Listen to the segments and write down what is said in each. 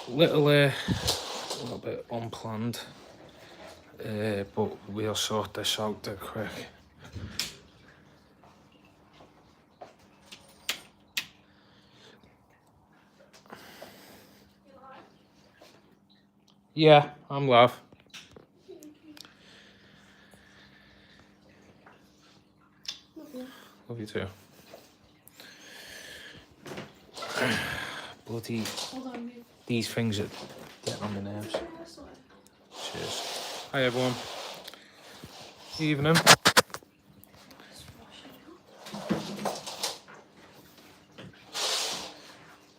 little bit unplanned, but we'll sort this out dead quick. Yeah, I'm live. Love you too. Bloody, these things are getting on my nerves. Cheers. Hi everyone. Evening.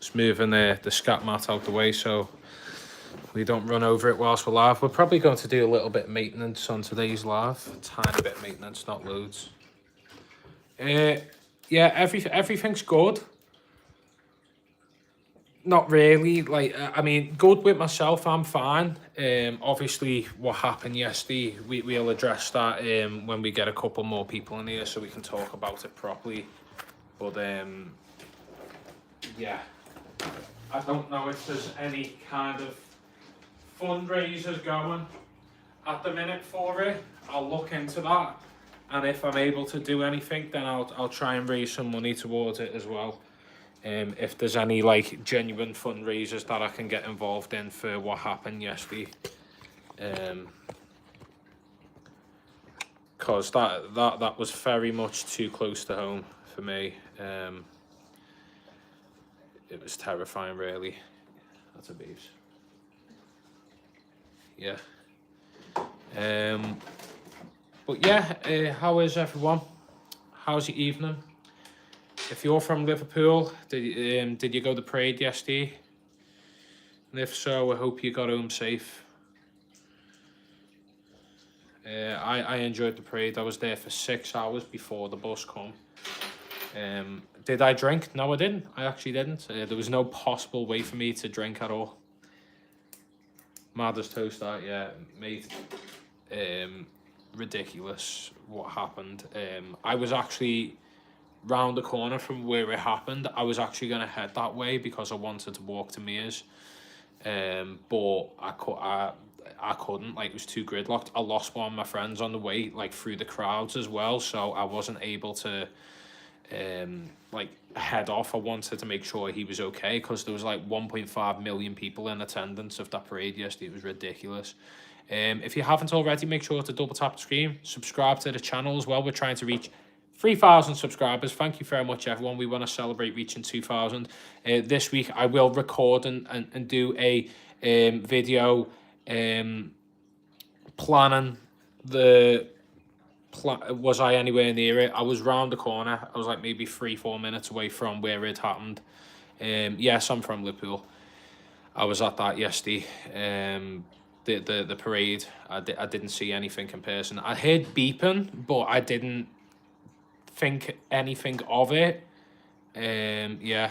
Just moving the scat mat out the way so we don't run over it whilst we're live. We're probably going to do a little bit of maintenance on today's live. A tiny bit of maintenance, not loads. Yeah, everything's good. Not really. Like, I mean, good with myself. I'm fine. Obviously, what happened yesterday, we'll address that when we get a couple more people in here, so we can talk about it properly. But yeah, I don't know if there's any kind of fundraisers going at the minute for it. I'll look into that, and if I'm able to do anything, then I'll try and raise some money towards it as well. If there's any like genuine fundraisers that I can get involved in for what happened yesterday, because that was very much too close to home for me. It was terrifying, really. That's a beast. Yeah. But yeah, how is everyone? How's your evening? If you're from Liverpool, did you go to the parade yesterday? And if so, I hope you got home safe. I enjoyed the parade. I was there for 6 hours before the bus come. Did I drink? No, I didn't. I actually didn't. There was no possible way for me to drink at all. Mad as toast that, yeah, mate. Ridiculous what happened. I was actually round the corner from where it happened. I was actually going to head that way because I wanted to walk to Mia's, but I couldn't. Like, it was too gridlocked. I lost one of my friends on the way, like through the crowds as well, so I wasn't able to like head off. I wanted to make sure he was okay because there was like 1.5 million people in attendance of that parade yesterday. It was ridiculous. If you haven't already, make sure to double tap the screen, subscribe to the channel as well. We're trying to reach 3,000 subscribers. Thank you very much, everyone. We want to celebrate reaching 2,000. This week, I will record and do a video planning the... Was I anywhere near it? I was round the corner. I was like maybe 3-4 minutes away from where it happened. Yes, I'm from Liverpool. I was at that yesterday. The parade. I didn't see anything in person. I heard beeping, but I didn't think anything of it. Yeah,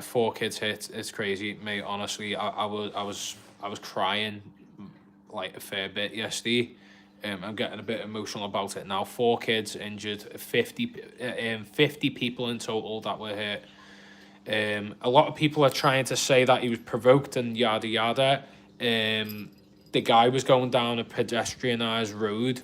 4 kids hit. It's crazy, mate. Honestly, I was crying like a fair bit yesterday. I'm getting a bit emotional about it now. 4 kids injured, 50 people in total that were hit. A lot of people are trying to say that he was provoked and yada yada. The guy was going down a pedestrianised road.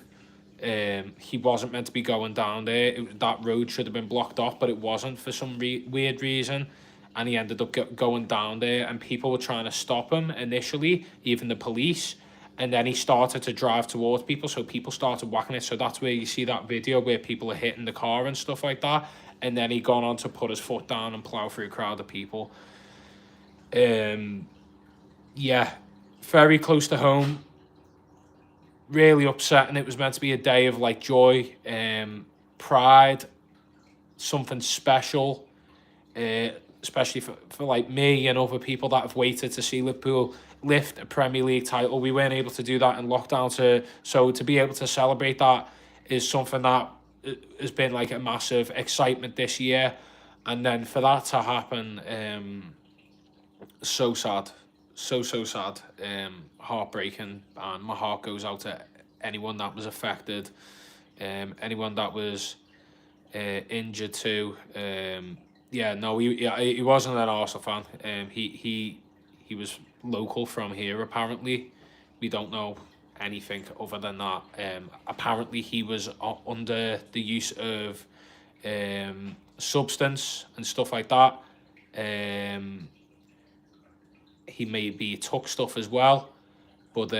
He wasn't meant to be going down there. That road should have been blocked off, but it wasn't for some weird reason. And he ended up going down there, and people were trying to stop him initially, even the police. And then he started to drive towards people, so people started whacking it. So that's where you see that video where people are hitting the car and stuff like that. And then he gone on to put his foot down and plow through a crowd of people. Yeah, very close to home. Really upsetting. It was meant to be a day of like joy, pride, something special, especially for like me and other people that have waited to see Liverpool lift a Premier League title. We weren't able to do that in lockdown, so to be able to celebrate that is something that has been like a massive excitement this year. And then for that to happen, so sad, so sad, heartbreaking, and my heart goes out to anyone that was affected, anyone that was injured too. Yeah, no, he wasn't an Arsenal fan. He he was local from here, apparently. We don't know anything other than that. Apparently, he was under the use of substance and stuff like that. He maybe took stuff as well, but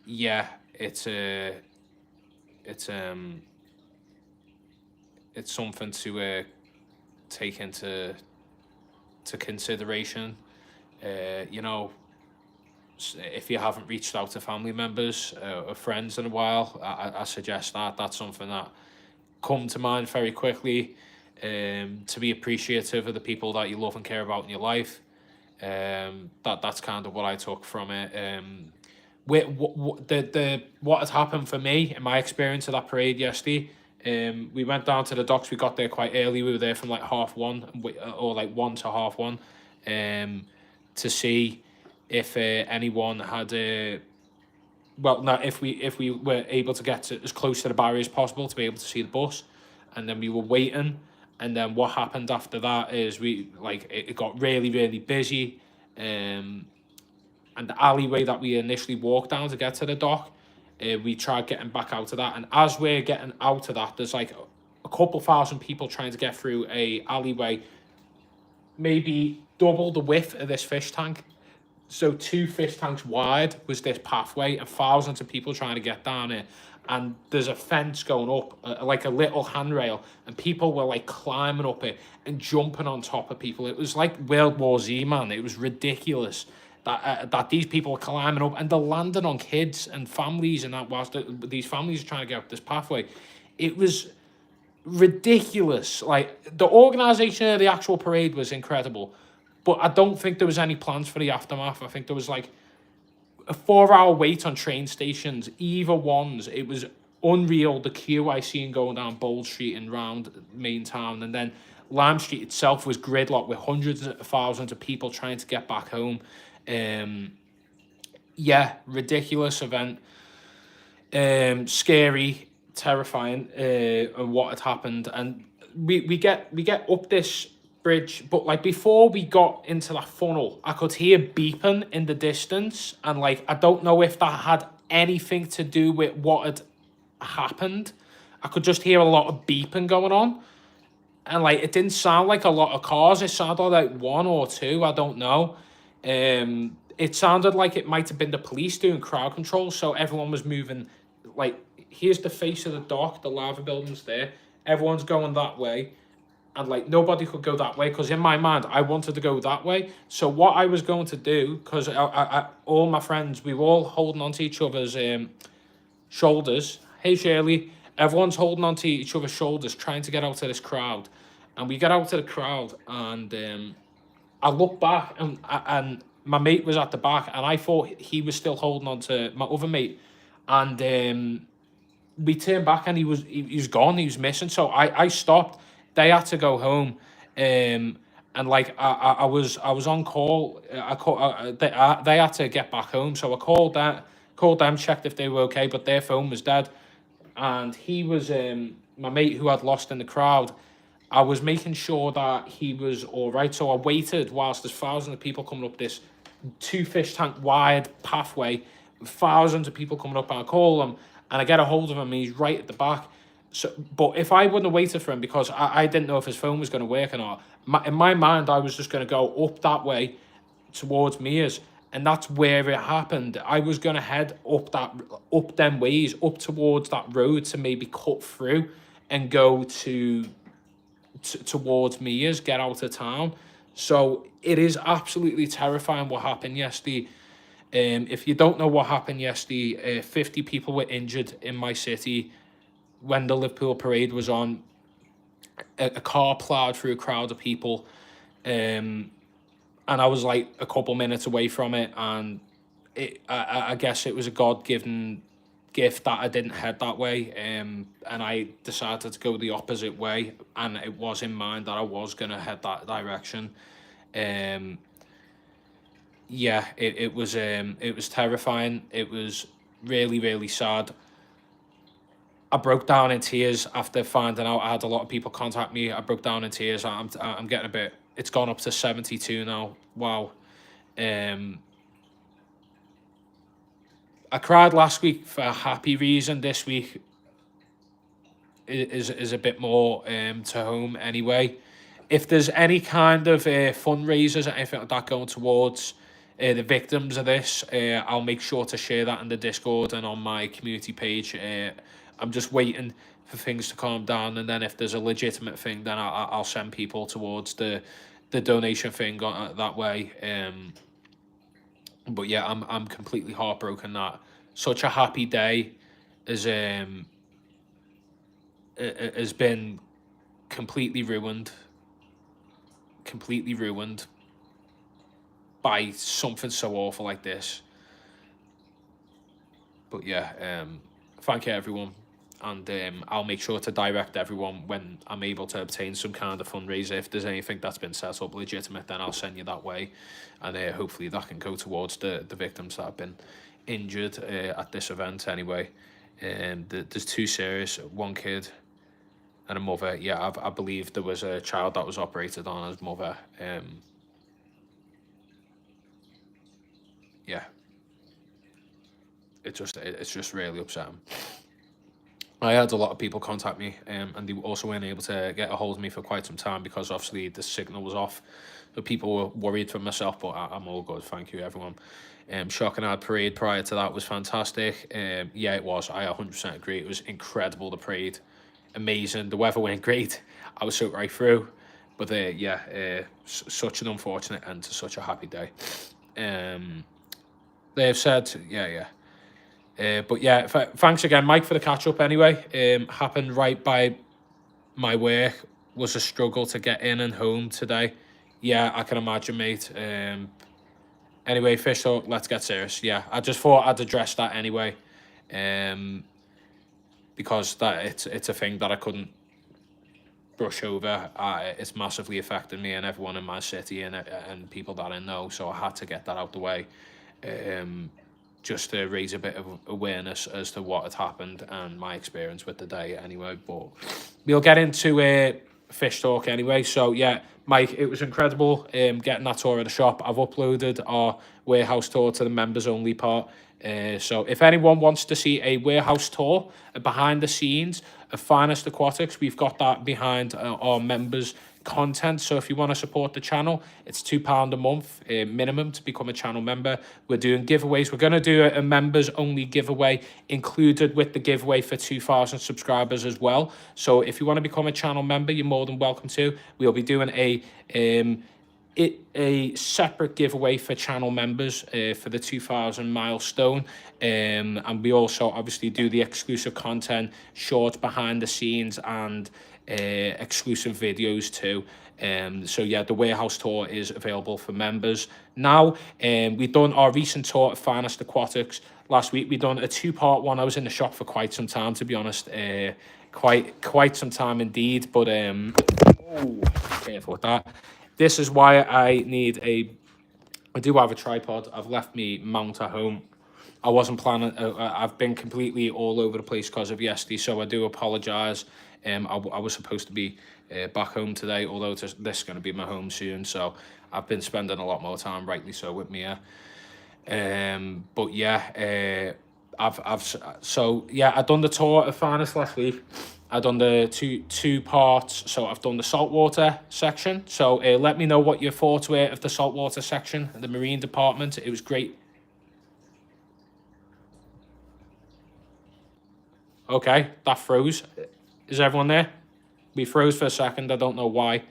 yeah, it's it's something to take into consideration. You know, if you haven't reached out to family members or friends in a while, I suggest that that's something that come to mind very quickly. To be appreciative of the people that you love and care about in your life. That's kind of what I took from it. What had happened for me in my experience of that parade yesterday. We went down to the docks. We got there quite early. We were there from like 1:30, or like 1 to 1:30, to see if anyone had well, no, if we were able to get as close to the barrier as possible to be able to see the bus, and then we were waiting. And then what happened after that is it got really busy, and the alleyway that we initially walked down to get to the dock, we tried getting back out of that. And as we're getting out of that, there's like a couple thousand people trying to get through a alleyway, maybe double the width of this fish tank. So 2 fish tanks wide was this pathway, and thousands of people trying to get down it. And there's a fence going up, like a little handrail, and people were like climbing up it and jumping on top of people. It was like World War Z, man. It was ridiculous that these people were climbing up, and they're landing on kids and families, and that whilst these families are trying to get up this pathway. It was ridiculous. Like, the organisation of the actual parade was incredible, but I don't think there was any plans for the aftermath. I think there was like a 4-hour wait on train stations, either ones. It was unreal, the queue I seen going down Bold Street and round main town. And then Lime Street itself was gridlocked with hundreds of thousands of people trying to get back home. Yeah, ridiculous event. Scary, terrifying, and what had happened. And we get up this bridge, but like before we got into that funnel, I could hear beeping in the distance, and like I don't know if that had anything to do with what had happened. I could just hear a lot of beeping going on, and like it didn't sound like a lot of cars. It sounded like 1 or 2. I don't know. It sounded like it might have been the police doing crowd control, so everyone was moving. Like, here's the face of the dock, the lava building's there. Everyone's going that way. And like nobody could go that way, because in my mind I wanted to go that way. So what I was going to do, because all my friends, we were all holding onto each other's shoulders. Hey Shirley, everyone's holding onto each other's shoulders, trying to get out of this crowd. And we get out of the crowd, and I look back, and my mate was at the back, and I thought he was still holding on to my other mate, and we turned back, and he was gone. He was missing. So I stopped. They had to go home, and like I was on call. They had to get back home, so I called them, checked if they were okay, but their phone was dead, and he was my mate who had lost in the crowd. I was making sure that he was all right, so I waited whilst there's thousands of people coming up this 2 fish tank wide pathway, thousands of people coming up, and I call him, and I get a hold of him, and he's right at the back. So, but if I wouldn't have waited for him, because I didn't know if his phone was going to work or not, in my mind, I was just going to go up that way towards Mia's, and that's where it happened. I was going to head up them ways, up towards that road to maybe cut through and go towards Mia's, get out of town. So it is absolutely terrifying what happened yesterday. If you don't know what happened yesterday, 50 people were injured in my city when the Liverpool parade was on. A car ploughed through a crowd of people, and I was like a couple minutes away from it, and I guess it was a God-given gift that I didn't head that way, and I decided to go the opposite way, and it was in mind that I was going to head that direction. Yeah, it was terrifying. It was really sad. I broke down in tears after finding out. I had a lot of people contact me. I broke down in tears. I'm getting a bit. It's gone up to 72 now. Wow. Um, I cried last week for a happy reason. This week is a bit more to home anyway. If there's any kind of fundraisers or anything like that going towards the victims of this, I'll make sure to share that in the Discord and on my community page. I'm just waiting for things to calm down, and then if there's a legitimate thing, then I'll send people towards the donation thing that way. But yeah, I'm completely heartbroken that such a happy day has been completely ruined by something so awful like this. But yeah, thank you everyone, and I'll make sure to direct everyone when I'm able to obtain some kind of fundraiser. If there's anything that's been set up legitimate, then I'll send you that way, and hopefully that can go towards the victims that have been injured at this event anyway. There's 2 serious, 1 kid and a mother. Yeah, I believe there was a child that was operated on as mother. Yeah, it's just really upsetting. I had a lot of people contact me, and they also weren't able to get a hold of me for quite some time because obviously the signal was off. So people were worried for myself, but I'm all good. Thank you, everyone. Shock and Add parade prior to that was fantastic. Yeah, it was. I 100% agree. It was incredible. The parade, amazing. The weather went great. I was soaked right through. But yeah, such an unfortunate end to such a happy day. They have said, yeah. But yeah, thanks again, Mike, for the catch up anyway. Happened right by my work. Was a struggle to get in and home today. Yeah, I can imagine, mate. Anyway, Fish Talk, let's get serious. Yeah, I just thought I'd address that anyway. Because that it's a thing that I couldn't brush over. It's massively affected me and everyone in my city and people that I know, so I had to get that out the way. Just to raise a bit of awareness as to what had happened and my experience with the day anyway. But we'll get into Fish Talk anyway. So yeah, Mike, it was incredible getting that tour of the shop. I've uploaded our warehouse tour to the members only part. So if anyone wants to see a warehouse tour behind the scenes of Finest Aquatics, we've got that behind our members content. So if you want to support the channel, it's £2 a month minimum to become a channel member. We're doing giveaways. We're going to do a members only giveaway included with the giveaway for 2,000 subscribers as well. So if you want to become a channel member, you're more than welcome to. We'll be doing a separate giveaway for channel members for the 2,000 milestone, and we also obviously do the exclusive content, short behind the scenes, and exclusive videos too. So yeah, the warehouse tour is available for members now. We've done our recent tour of Finest Aquatics last week. We've done a 2-part one. I was in the shop for quite some time, to be honest. Quite some time indeed. But careful with that. This is why I do have a tripod. I've left me mount at home. I wasn't planning. I've been completely all over the place because of yesterday, so I do apologise. I was supposed to be back home today, although this is going to be my home soon. So I've been spending a lot more time, rightly so, with Mia. But yeah, I've done the tour of Finest last week. I've done the two parts. So I've done the saltwater section. So let me know what your thoughts were of the saltwater section, the marine department. It was great. Okay, that froze. Is everyone there? We froze for a second. I don't know why.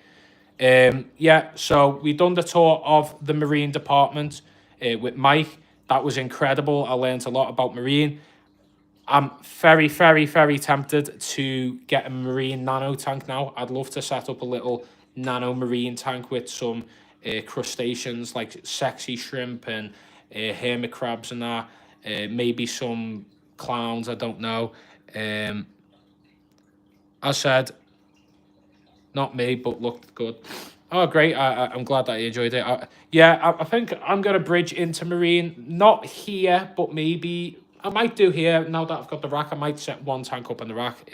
Yeah, so we done the tour of the marine department with Mike. That was incredible. I learned a lot about marine. I'm very, very, very tempted to get a marine nano tank now. I'd love to set up a little nano marine tank with some crustaceans like sexy shrimp and hermit crabs and that. Maybe some clowns, I don't know. I said, not me, but looked good. Oh, great. I'm glad that you enjoyed it. I think I'm going to bridge into marine. Not here, but maybe I might do here. Now that I've got the rack, I might set one tank up in the rack.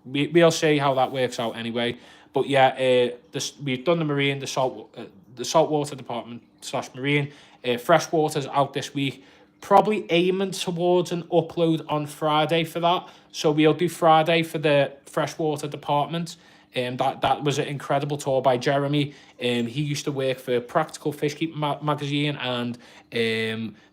We'll see how that works out anyway. But yeah, we've done the marine, the the saltwater department / marine. Freshwater's out this week. Probably aiming towards an upload on Friday for that. So we'll do Friday for the freshwater department. That was an incredible tour by Jeremy. He used to work for Practical Fishkeeping magazine and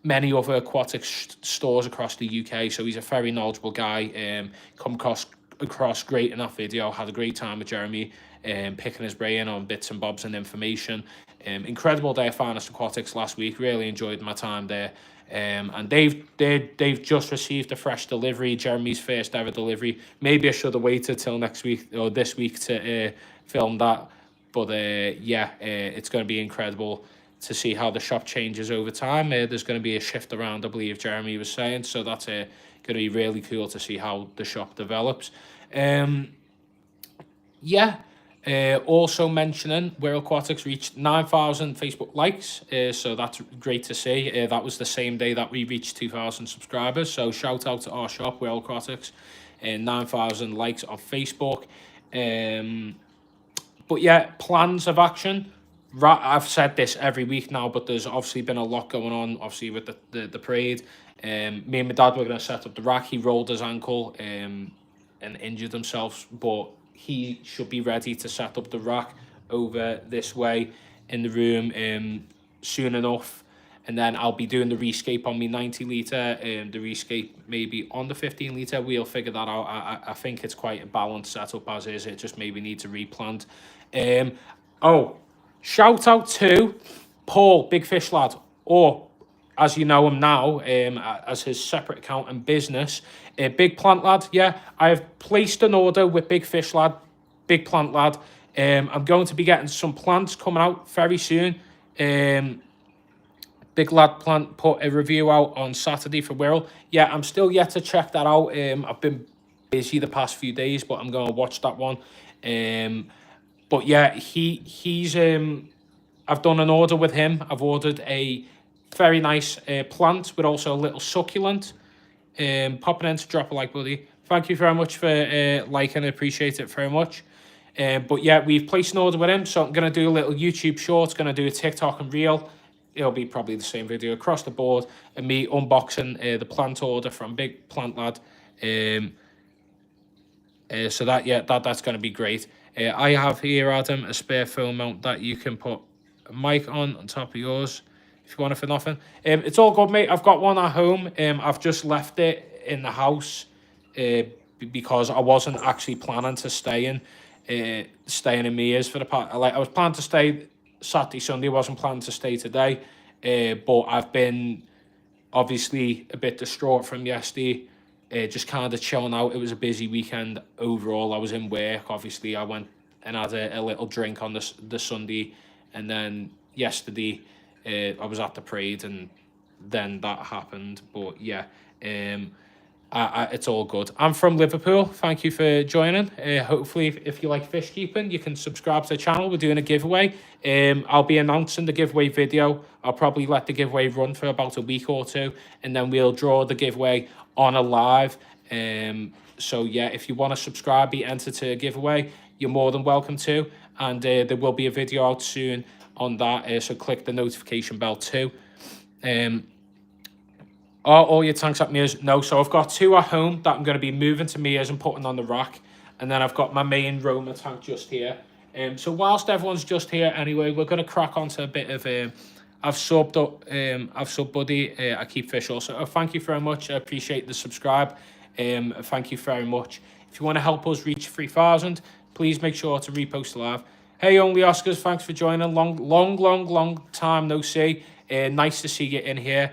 many other aquatic stores across the UK. So he's a very knowledgeable guy. Come across great in that video. Had a great time with Jeremy, picking his brain on bits and bobs and information. Incredible day at Finest Aquatics last week. Really enjoyed my time there. And they've just received a fresh delivery, Jeremy's first ever delivery. Maybe I should have waited till next week or this week to film that. But it's going to be incredible to see how the shop changes over time. There's going to be a shift around, I believe Jeremy was saying. So that's going to be really cool to see how the shop develops. Also mentioning Weir Aquatics reached 9,000 Facebook likes, so that's great to see. That was the same day that we reached 2,000 subscribers, so shout out to our shop, Weir Aquatics, 9,000 likes on Facebook. But yeah, plans of action. I've said this every week now, but there's obviously been a lot going on, obviously with the parade. Me and my dad were going to set up the rack. He rolled his ankle and injured himself, but he should be ready to set up the rack over this way in the room soon enough. And then I'll be doing the rescape on my 90 litre, the rescape maybe on the 15 litre. We'll figure that out. I think it's quite a balanced setup as is. It just maybe needs a replant. Shout out to Paul, Big Fish Lad, or as you know him now, as his separate account and business, Big Plant Lad. Yeah, I have placed an order with Big Fish Lad, Big Plant Lad. I'm going to be getting some plants coming out very soon. Big Lad Plant put a review out on Saturday for Wirral. Yeah, I'm still yet to check that out. I've been busy the past few days, but I'm going to watch that one. But yeah, he's I've done an order with him. I've ordered a very nice plant with also a little succulent. Popping in to drop a like, buddy. Thank you very much for liking. I appreciate it very much. But yeah, we've placed an order with him, so I'm going to do a little YouTube short, going to do a TikTok and reel. It'll be probably the same video across the board, and me unboxing the plant order from Big Plant Lad. So that's going to be great. I have here, Adam, a spare phone mount that you can put a mic on top of yours if you want it for nothing. It's all good, mate. I've got one at home. I've just left it in the house because I wasn't actually planning to stay in Mia's for the part. I was planning to stay Saturday, Sunday. Wasn't planning to stay today, but I've been obviously a bit distraught from yesterday. Just kind of chilling out. It was a busy weekend overall. I was in work. Obviously, I went and had a little drink on the Sunday, and then yesterday I was at the parade, and then that happened. But yeah, it's all good. I'm from Liverpool. Thank you for joining. Hopefully, if you like fish keeping, you can subscribe to the channel. We're doing a giveaway. I'll be announcing the giveaway video. I'll probably let the giveaway run for about a week or two, and then we'll draw the giveaway on a live. So yeah, if you want to subscribe, be entered to a giveaway, you're more than welcome to. And there will be a video out soon on that. So click the notification bell too. Are all your tanks at Mia's? No, so I've got two at home that I'm going to be moving to Mia's and putting on the rack. And then I've got my main Roma tank just here. So whilst everyone's just here anyway, we're going to crack onto a bit of... I've subbed buddy. I keep fish also. Thank you very much. I appreciate the subscribe. Thank you very much. If you want to help us reach 3,000, please make sure to repost the live. Hey, Only Oscars, thanks for joining. Long time no see. Nice to see you in here.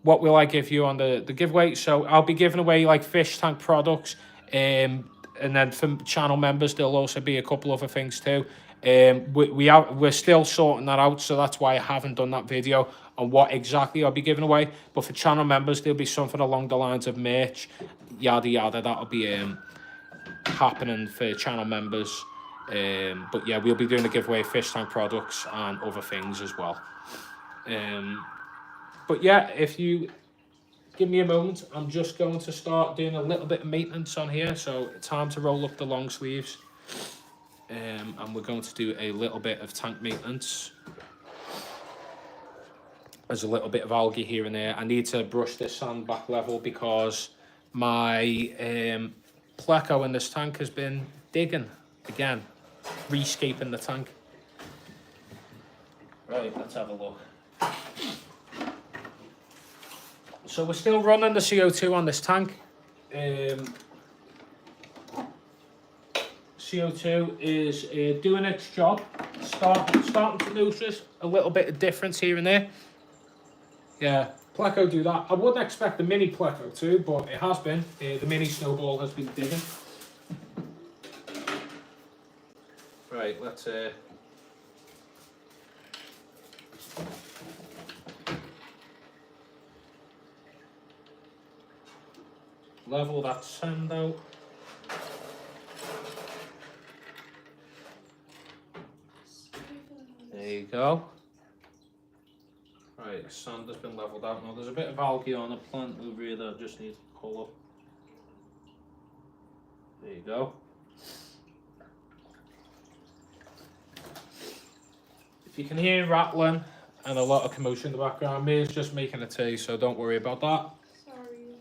What will I give you on the giveaway? So I'll be giving away like fish tank products. And then for channel members, there'll also be a couple other things too. We're still sorting that out, so that's why I haven't done that video on what exactly I'll be giving away. But for channel members, there'll be something along the lines of merch, yada yada. That'll be happening for channel members. But yeah, we'll be doing a giveaway of fish tank products and other things as well. But yeah, if you give me a moment, I'm just going to start doing a little bit of maintenance on here. So time to roll up the long sleeves. and we're going to do a little bit of tank maintenance. There's a little bit of algae here and there. I need to brush this sand back level because my pleco in this tank has been digging again, rescaping the tank. Right, let's have a look. So we're still running the CO2 on this tank. CO2 is doing its job, starting to notice a little bit of difference here and there. Yeah, pleco do that. I wouldn't expect the mini pleco to, but it has been. The mini snowball has been digging. Right, let's level that sand out. There you go. Right, sand has been levelled out now. There's a bit of algae on a plant over here that I just need to pull up. There you go. If you can hear rattling and a lot of commotion in the background, Mia's just making a tea, so don't worry about that. Sorry.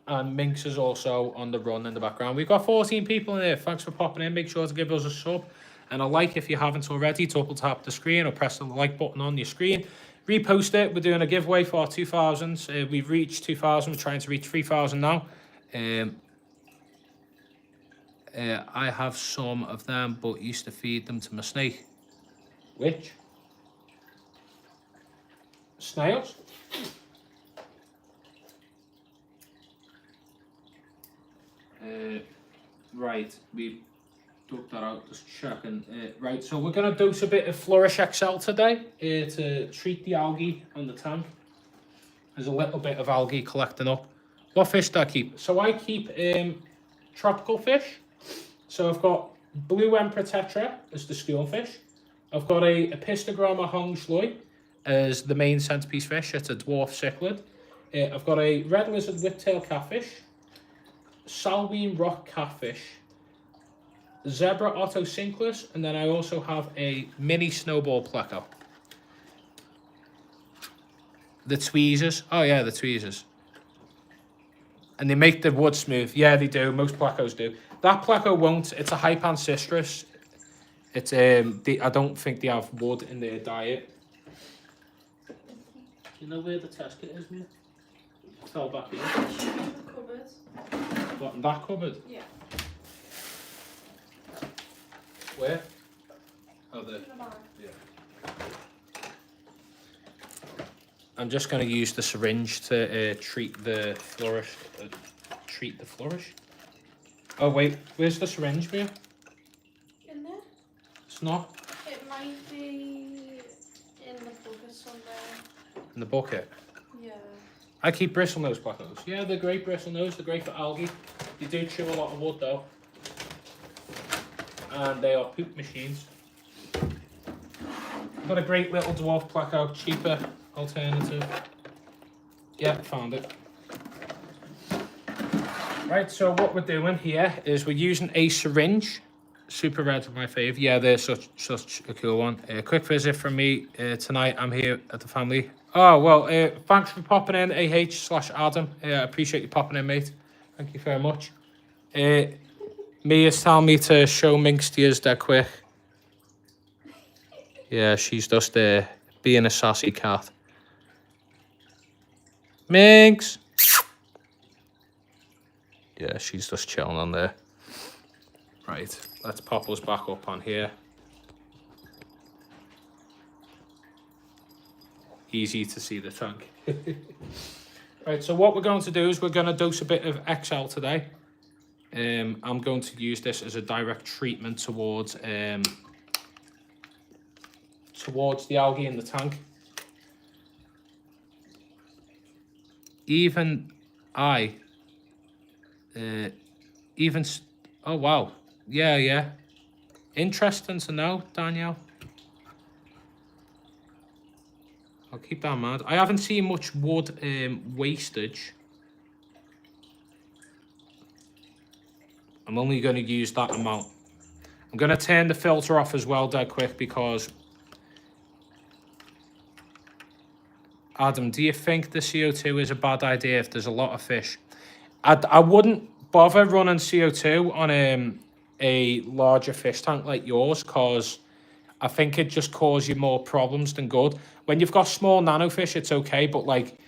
And Minx is also on the run in the background. We've got 14 people in here. Thanks for popping in. Make sure to give us a sub and a like if you haven't already. Double tap the screen or press the like button on your screen. Repost it. We're doing a giveaway for our 2000s. We've reached 2000. We're trying to reach 3000 now. I have some of them, but used to feed them to my snake. Which? Snails? Right, we took that out, just checking. Right, so we're going to dose a bit of Flourish XL today to treat the algae on the tank. There's a little bit of algae collecting up. What fish do I keep? So I keep tropical fish. So I've got Blue Emperor Tetra as the schoolfish. I've got a Epistogramma Hong Shloi as the main centerpiece fish. It's a dwarf cichlid. I've got a Red Lizard Whiptail Catfish, Salween Rock Catfish, Zebra Otto Cinclus, and then I also have a mini snowball pleco. The tweezers. Oh yeah, the tweezers. And they make the wood smooth. Yeah, they do. Most plecos do. That pleco won't. It's a Hypancistrus. It's I don't think they have wood in their diet. Do you know where the test kit is, mate? It fell back here. The cupboard. What, in that cupboard? Yeah. Where? Oh, there. In the bag. Yeah. I'm just going to use the syringe to treat the flourish. Treat the flourish? Oh, wait. Where's the syringe, Mia? In there? It's not It might be in the bucket somewhere. in the bucket. Yeah. I keep bristlenose plecos. Yeah, they're great bristlenose. They're great for algae. They do chew a lot of wood, though. And they are poop machines. I've got a great little dwarf pleco, cheaper alternative. Yeah, found it. Right, so what we're doing here is we're using a syringe. Super Red, my fave. Yeah, they're such a cool one. Quick visit from me tonight. I'm here at the family. Oh, well, thanks for popping in, AH/Adam. I appreciate you popping in, mate. Thank you very much. Mia's telling me to show Minx to you dead quick. Yeah, she's just being a sassy cat. Minx! Yeah, she's just chilling on there. Right, let's pop us back up on here. Easy to see the tank. Right, so what we're going to do is we're going to dose a bit of XL today. I'm going to use this as a direct treatment towards the algae in the tank. Oh wow, yeah. Interesting to know, Danielle. I'll keep that in mind. I haven't seen much wood wastage. I'm only going to use that amount. I'm going to turn the filter off as well dead quick because... Adam, do you think the CO2 is a bad idea if there's a lot of fish? I wouldn't bother running CO2 on a larger fish tank like yours because I think it just causes you more problems than good. When you've got small nano fish, it's okay, but like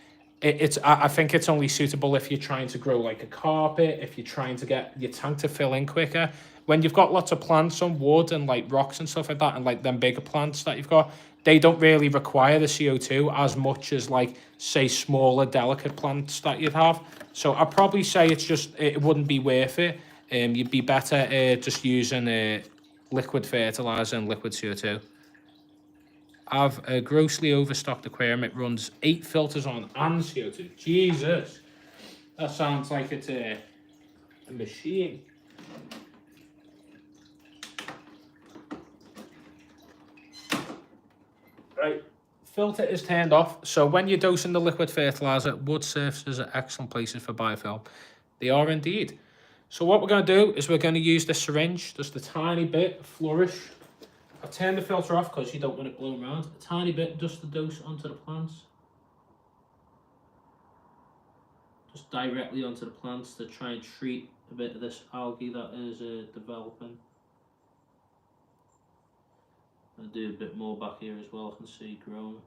I think it's only suitable if you're trying to grow like a carpet, if you're trying to get your tank to fill in quicker. When you've got lots of plants on wood and like rocks and stuff like that, and like them bigger plants that you've got, they don't really require the CO2 as much as like, say, smaller, delicate plants that you'd have. So I'd probably say it wouldn't be worth it. You'd be better just using liquid fertilizer and liquid CO2. I've a grossly overstocked aquarium. It runs 8 filters on and CO2. Jesus, that sounds like it's a machine. Right, filter is turned off. So when you're dosing the liquid fertilizer, wood surfaces are excellent places for biofilm. They are indeed. So what we're going to do is we're going to use the syringe, just a tiny bit, flourish. I've turned the filter off because you don't want it blowing around. A tiny bit, just to dose onto the plants. Just directly onto the plants to try and treat a bit of this algae that is developing. I'll do a bit more back here as well, I can see growing.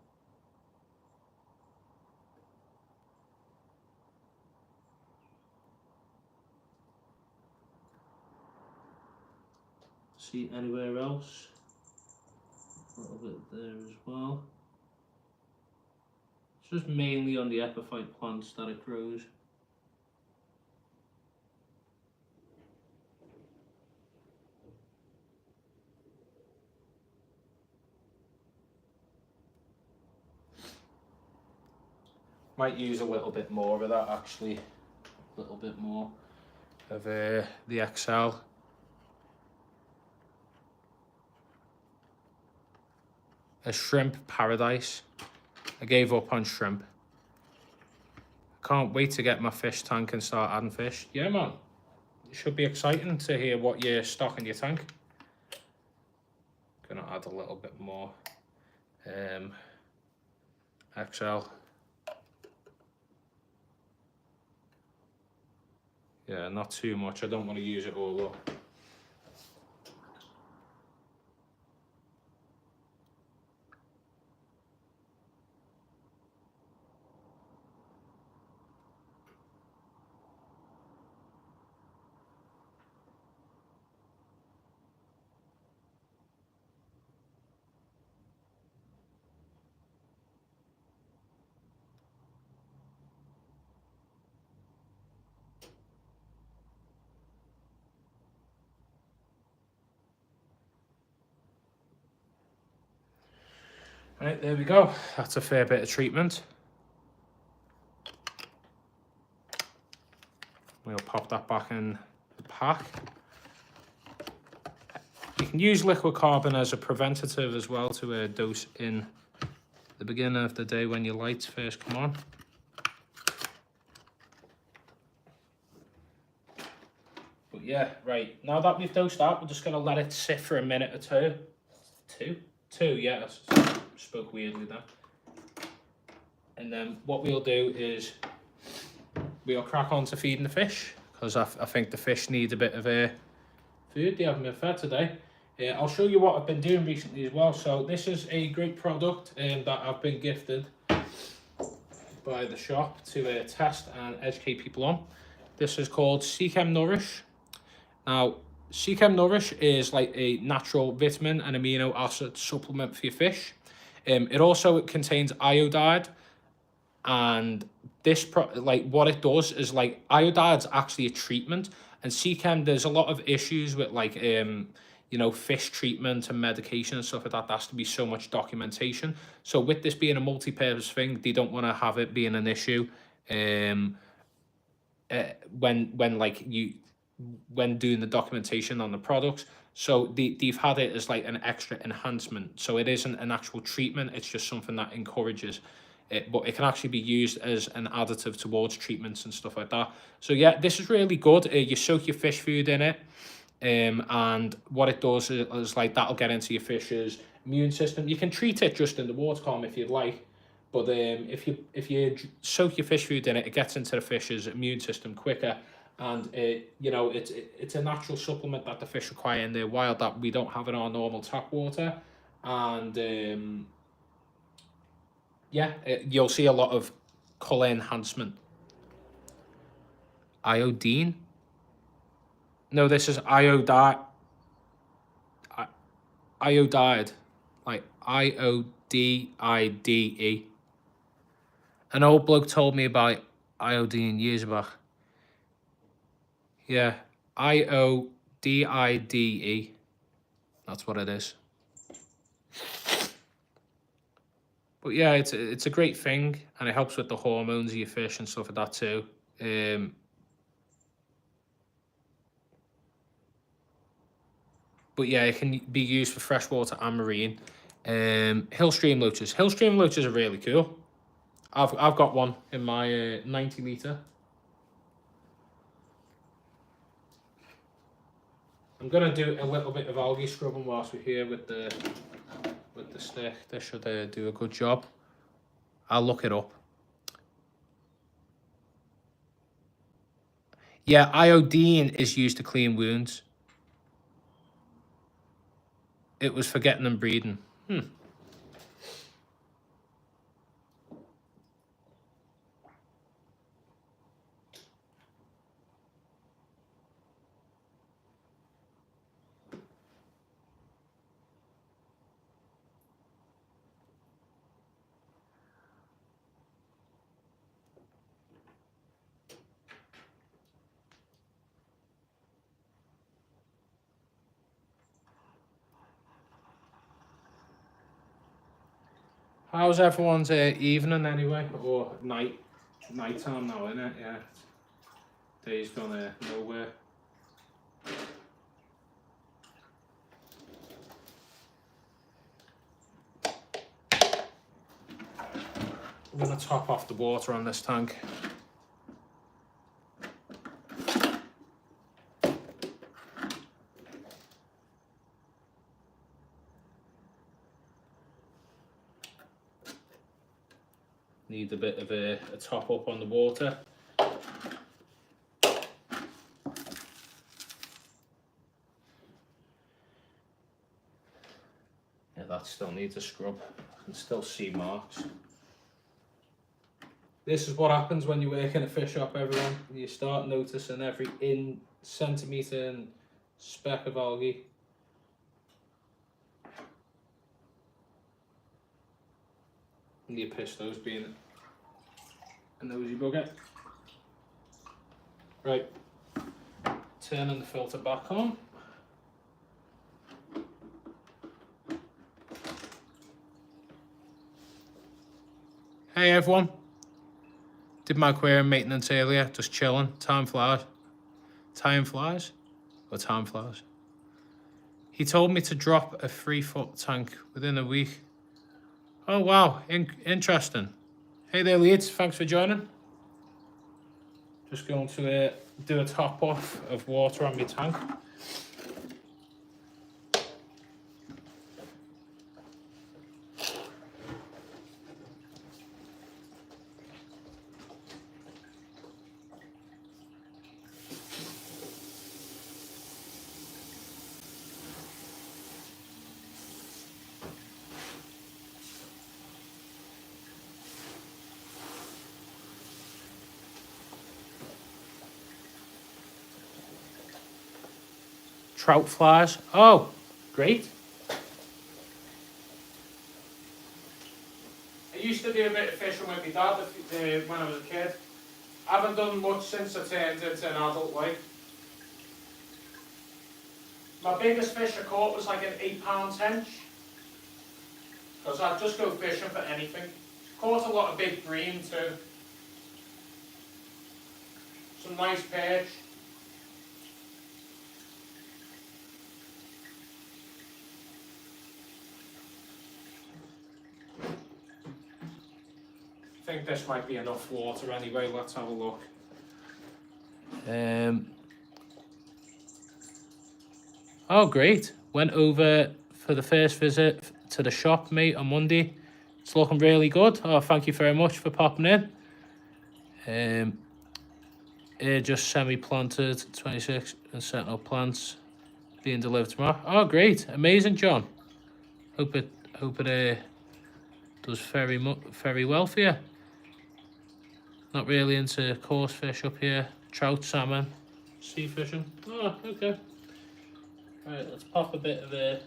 See anywhere else? A little bit there as well. It's just mainly on the epiphyte plants that it grows. Might use a little bit more of that actually. A little bit more of the XL. A shrimp paradise. I gave up on shrimp. Can't wait to get my fish tank and start adding fish. Yeah, man. It should be exciting to hear what you stock in your tank. Gonna add a little bit more XL. Yeah, not too much. I don't want to use it all up. Right, there we go. That's a fair bit of treatment. We'll pop that back in the pack. You can use liquid carbon as a preventative as well to dose in the beginning of the day when your lights first come on. But yeah, right. Now that we've dosed that, we're just going to let it sit for a minute or two. Two, yeah, I spoke weirdly there. And then what we'll do is we'll crack on to feeding the fish because I think the fish need a bit of food. They haven't been fed today. I'll show you what I've been doing recently as well. So this is a great product that I've been gifted by the shop to test and educate people on. This is called Seachem Nourish. Now, Seachem Nourish is like a natural vitamin and amino acid supplement for your fish. It also contains iodide, and this what it does is like iodide's actually a treatment, and Seachem, there's a lot of issues with like you know, fish treatment and medication and stuff like that. There has to be so much documentation. So with this being a multi-purpose thing, they don't want to have it being an issue when doing the documentation on the products. So they've had it as like an extra enhancement. So it isn't an actual treatment, it's just something that encourages it, but it can actually be used as an additive towards treatments and stuff like that. So yeah, this is really good. You soak your fish food in it, And what it does is like that'll get into your fish's immune system. You can treat it just in the water column if you'd like, but if you soak your fish food in it, it gets into the fish's immune system quicker, and it's a natural supplement that the fish require in their wild that we don't have in our normal tap water, and you'll see a lot of color enhancement. Iodine? No, this is iodide. Iodide, like Iodide. An old bloke told me about iodine years back. Yeah, Iodide. That's what it is. But yeah, it's a great thing, and it helps with the hormones of your fish and stuff like that too. But yeah, it can be used for freshwater and marine. Hill stream loaches. Hill stream loaches are really cool. I've got one in my 90 litre. I'm gonna do a little bit of algae scrubbing whilst we're here with the stick. This should do a good job. I'll look it up. Yeah, iodine is used to clean wounds. It was for getting them breeding. How's everyone's evening anyway, or nighttime now, isn't it? Yeah, day's gone nowhere. I'm gonna top off the water on this tank. Need a bit of a top up on the water. Yeah, that still needs a scrub. I can still see marks. This is what happens when you work in a fish shop, everyone. You start noticing every centimetre and speck of algae. And your pistos being a nosy bugger. Right, turning the filter back on. Hey everyone, did my aquarium maintenance earlier, just chilling, time flies. Time flies? Or time flies? He told me to drop a 3-foot tank within a week. Oh wow, interesting. Hey there Leeds, thanks for joining. Just going to do a top off of water on my tank. Trout flies. Oh, great. I used to do a bit of fishing with my dad when I was a kid. I haven't done much since I turned into an adult, like. My biggest fish I caught was like an 8-pound tench. Because I'd just go fishing for anything. Caught a lot of big bream too. Some nice perch. I think this might be enough water anyway, let's have a look. Oh, great. Went over for the first visit to the shop, mate, on Monday. It's looking really good. Oh, thank you very much for popping in. Just semi-planted, 26, and setting up plants being delivered tomorrow. Oh, great. Amazing, John. Hope it does very well for you. Not really into coarse fish up here. Trout, salmon, sea fishing. Oh, okay. Right, let's pop a bit of a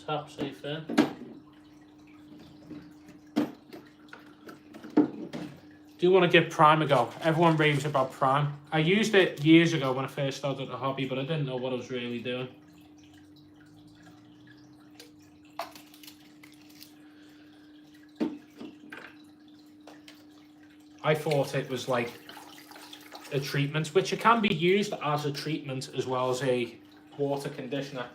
tap safe in. Do want to give Prime a go. Everyone raves about Prime. I used it years ago when I first started the hobby, but I didn't know what I was really doing. I thought it was like a treatment, which it can be used as a treatment as well as a water conditioner.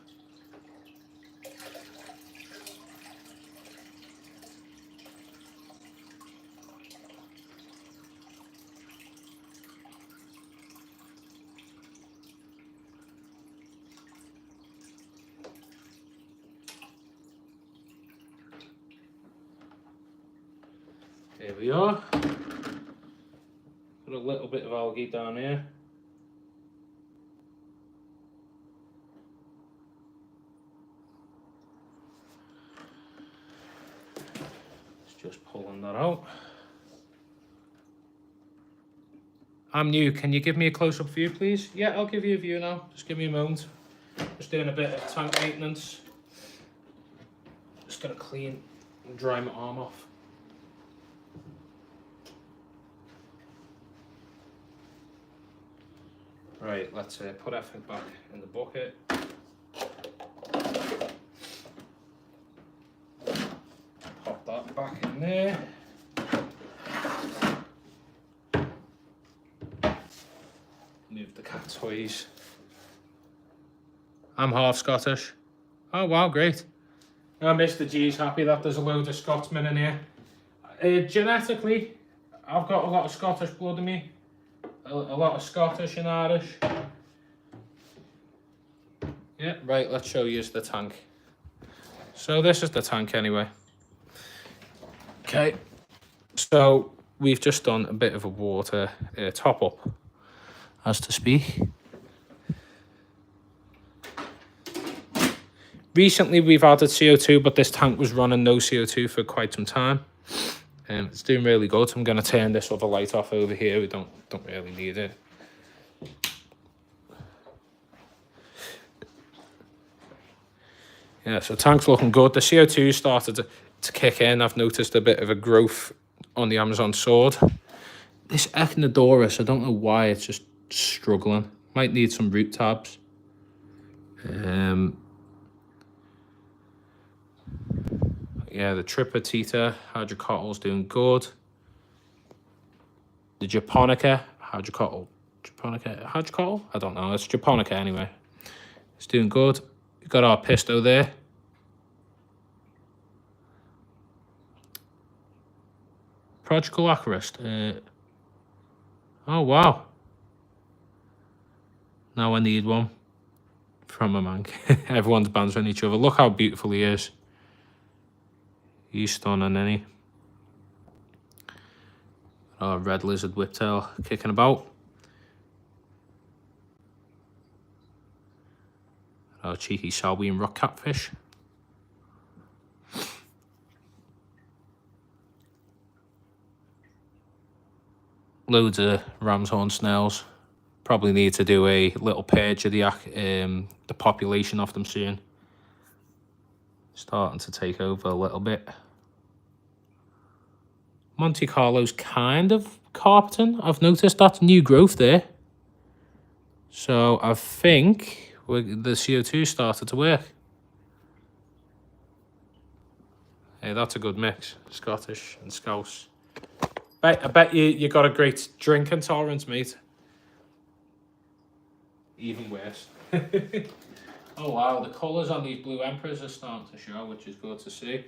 There we are. Put a little bit of algae down here. Just pulling that out. I'm new. Can you give me a close-up view, please? Yeah, I'll give you a view now. Just give me a moment. Just doing a bit of tank maintenance. Just gonna clean and dry my arm off. Right, let's put everything back in the bucket. Pop that back in there. Move the cat toys. I'm half Scottish. Oh wow, great. Mr. G's happy that there's a load of Scotsmen in here. Genetically, I've got a lot of Scottish blood in me. A lot of Scottish and Irish. Yeah, right, let's show you the tank. So this is the tank anyway. Okay, so we've just done a bit of a water top up, as to speak. Recently we've added CO2, but this tank was running no CO2 for quite some time. It's doing really good. I'm going to turn this other light off over here. We don't really need it. Yeah, so tank's looking good. The CO2 started to kick in. I've noticed a bit of a growth on the Amazon sword. This Echinodorus, I don't know why it's just struggling. Might need some root tabs. Yeah, the Tripartita hydrocotyl's doing good. The Japonica hydrocotyl. Hydrocotyl? I don't know. It's Japonica anyway. It's doing good. We've got our Pisto there. Prodigal Acarist. Oh, wow. Now I need one from a man. Everyone's bantering each other. Look how beautiful he is. He's stunning, isn't he? Our red lizard whiptail kicking about. Our cheeky Salwian rock catfish. Loads of ram's horn snails. Probably need to do a little purge of the population of them soon. Starting to take over a little bit. Monte Carlo's kind of carpeting. I've noticed that's new growth there. So I think the CO2 started to work. Hey, that's a good mix. Scottish and Scouse. I bet you got a great drinking tolerance, mate. Even worse. Oh wow, the colours on these blue emperors are starting to show, which is good to see.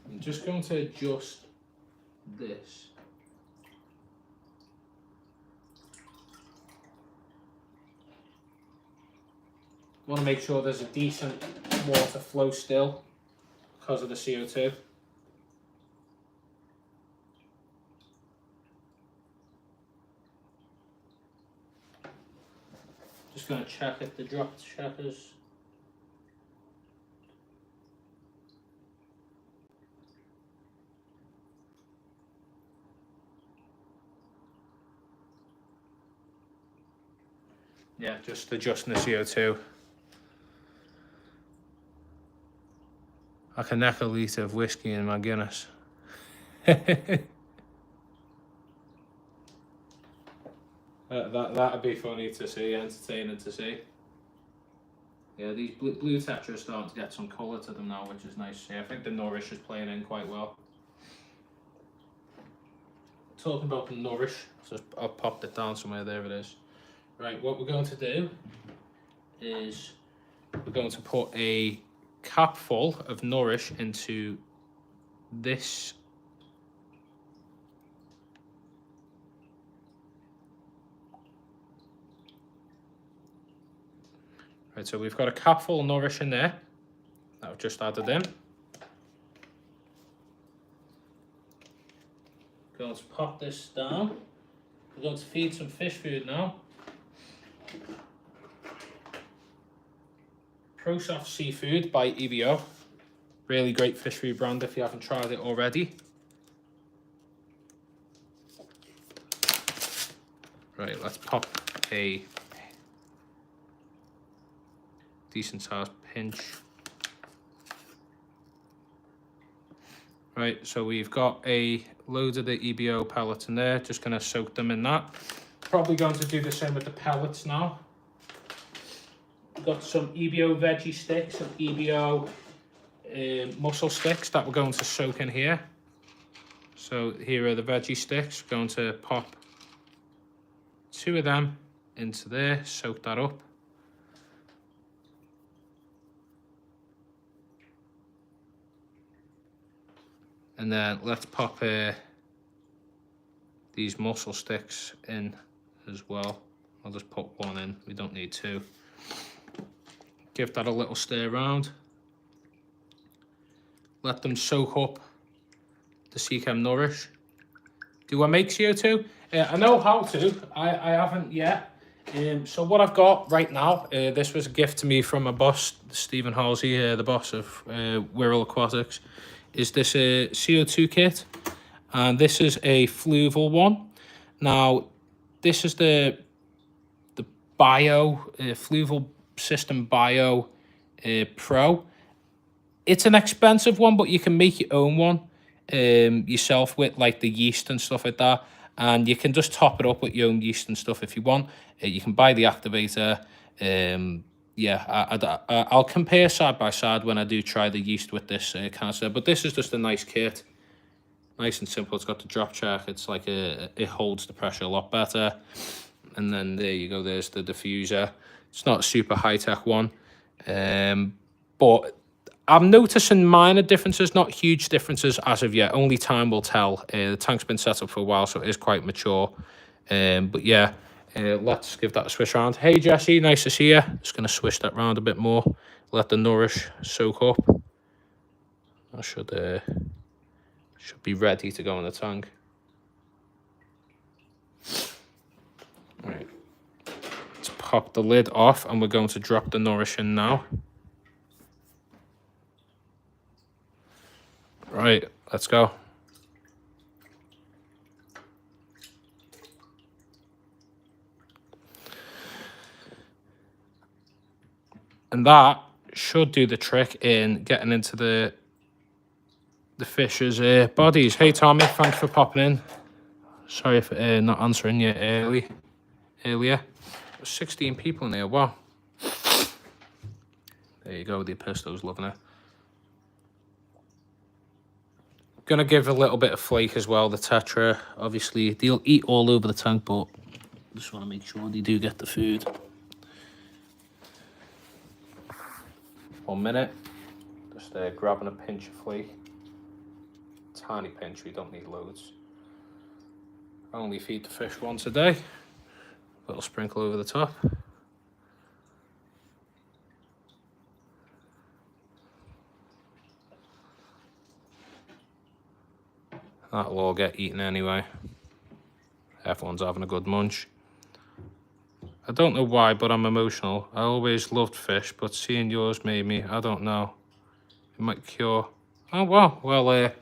I'm just going to adjust this. Want to make sure there's a decent water flow still because of the CO2. Just going to check if the drop checkers. Yeah, just adjusting the CO2. I can neck a litre of whiskey in my Guinness. That'd be funny to see, entertaining to see. Yeah, these blue Tetra are starting to get some colour to them now, which is nice to see. I think the Nourish is playing in quite well. Talking about the Nourish, so I'll pop it down somewhere, there it is. Right, what we're going to do is we're going to put a cap full of Nourish into this right, so we've got a cap full of Nourish in there that I've just added in. Going to pop this down. We're going to feed some fish food now. ProSoft Seafood by EBO. Really great fish food brand if you haven't tried it already. Right, let's pop a decent sized pinch. Right, so we've got a load of the EBO pellets in there. Just going to soak them in that. Probably going to do the same with the pellets now. Got some EBO veggie sticks and EBO mussel sticks that we're going to soak in here. So here are the veggie sticks. We're going to pop 2 of them into there, soak that up. And then let's pop these mussel sticks in as well. I'll just put 1 in, we don't need 2. Give that a little stir around. Let them soak up the Seachem Nourish. Do I make CO2? I know how to, I haven't yet. So what I've got right now, this was a gift to me from my boss, Stephen Halsey, the boss of Wirral Aquatics, is this a CO2 kit. And this is a Fluval one. Now, this is the Bio, Fluval System Bio Pro. It's an expensive one, but you can make your own one yourself with like the yeast and stuff like that. And you can just top it up with your own yeast and stuff if you want. You can buy the activator. Yeah, I'll compare side by side when I do try the yeast with this canister. But this is just a nice kit. Nice and simple. It's got the drop check. It's like it holds the pressure a lot better. And then there you go. There's the diffuser. It's not a super high-tech one. But I'm noticing minor differences, not huge differences as of yet. Only time will tell. The tank's been set up for a while, so it is quite mature. But yeah, let's give that a swish around. Hey, Jesse, nice to see you. Just going to swish that round a bit more. Let the Nourish soak up. I should be ready to go in the tank. Right. Let's pop the lid off, and we're going to drop the Nourish in now. Right, let's go. And that should do the trick in getting into the fish's bodies. Hey Tommy, thanks for popping in. Sorry for not answering you earlier. 16 people in here, wow. There you go, the Epistos, loving it. Gonna give a little bit of flake as well, the Tetra. Obviously, they'll eat all over the tank, but just want to make sure they do get the food. 1 minute. Just grabbing a pinch of flake. Tiny pinch, we don't need loads. I only feed the fish once a day. A little sprinkle over the top. That'll all get eaten anyway. Everyone's having a good munch. I don't know why, but I'm emotional. I always loved fish, but seeing yours made me, I don't know. It might cure. Oh, well,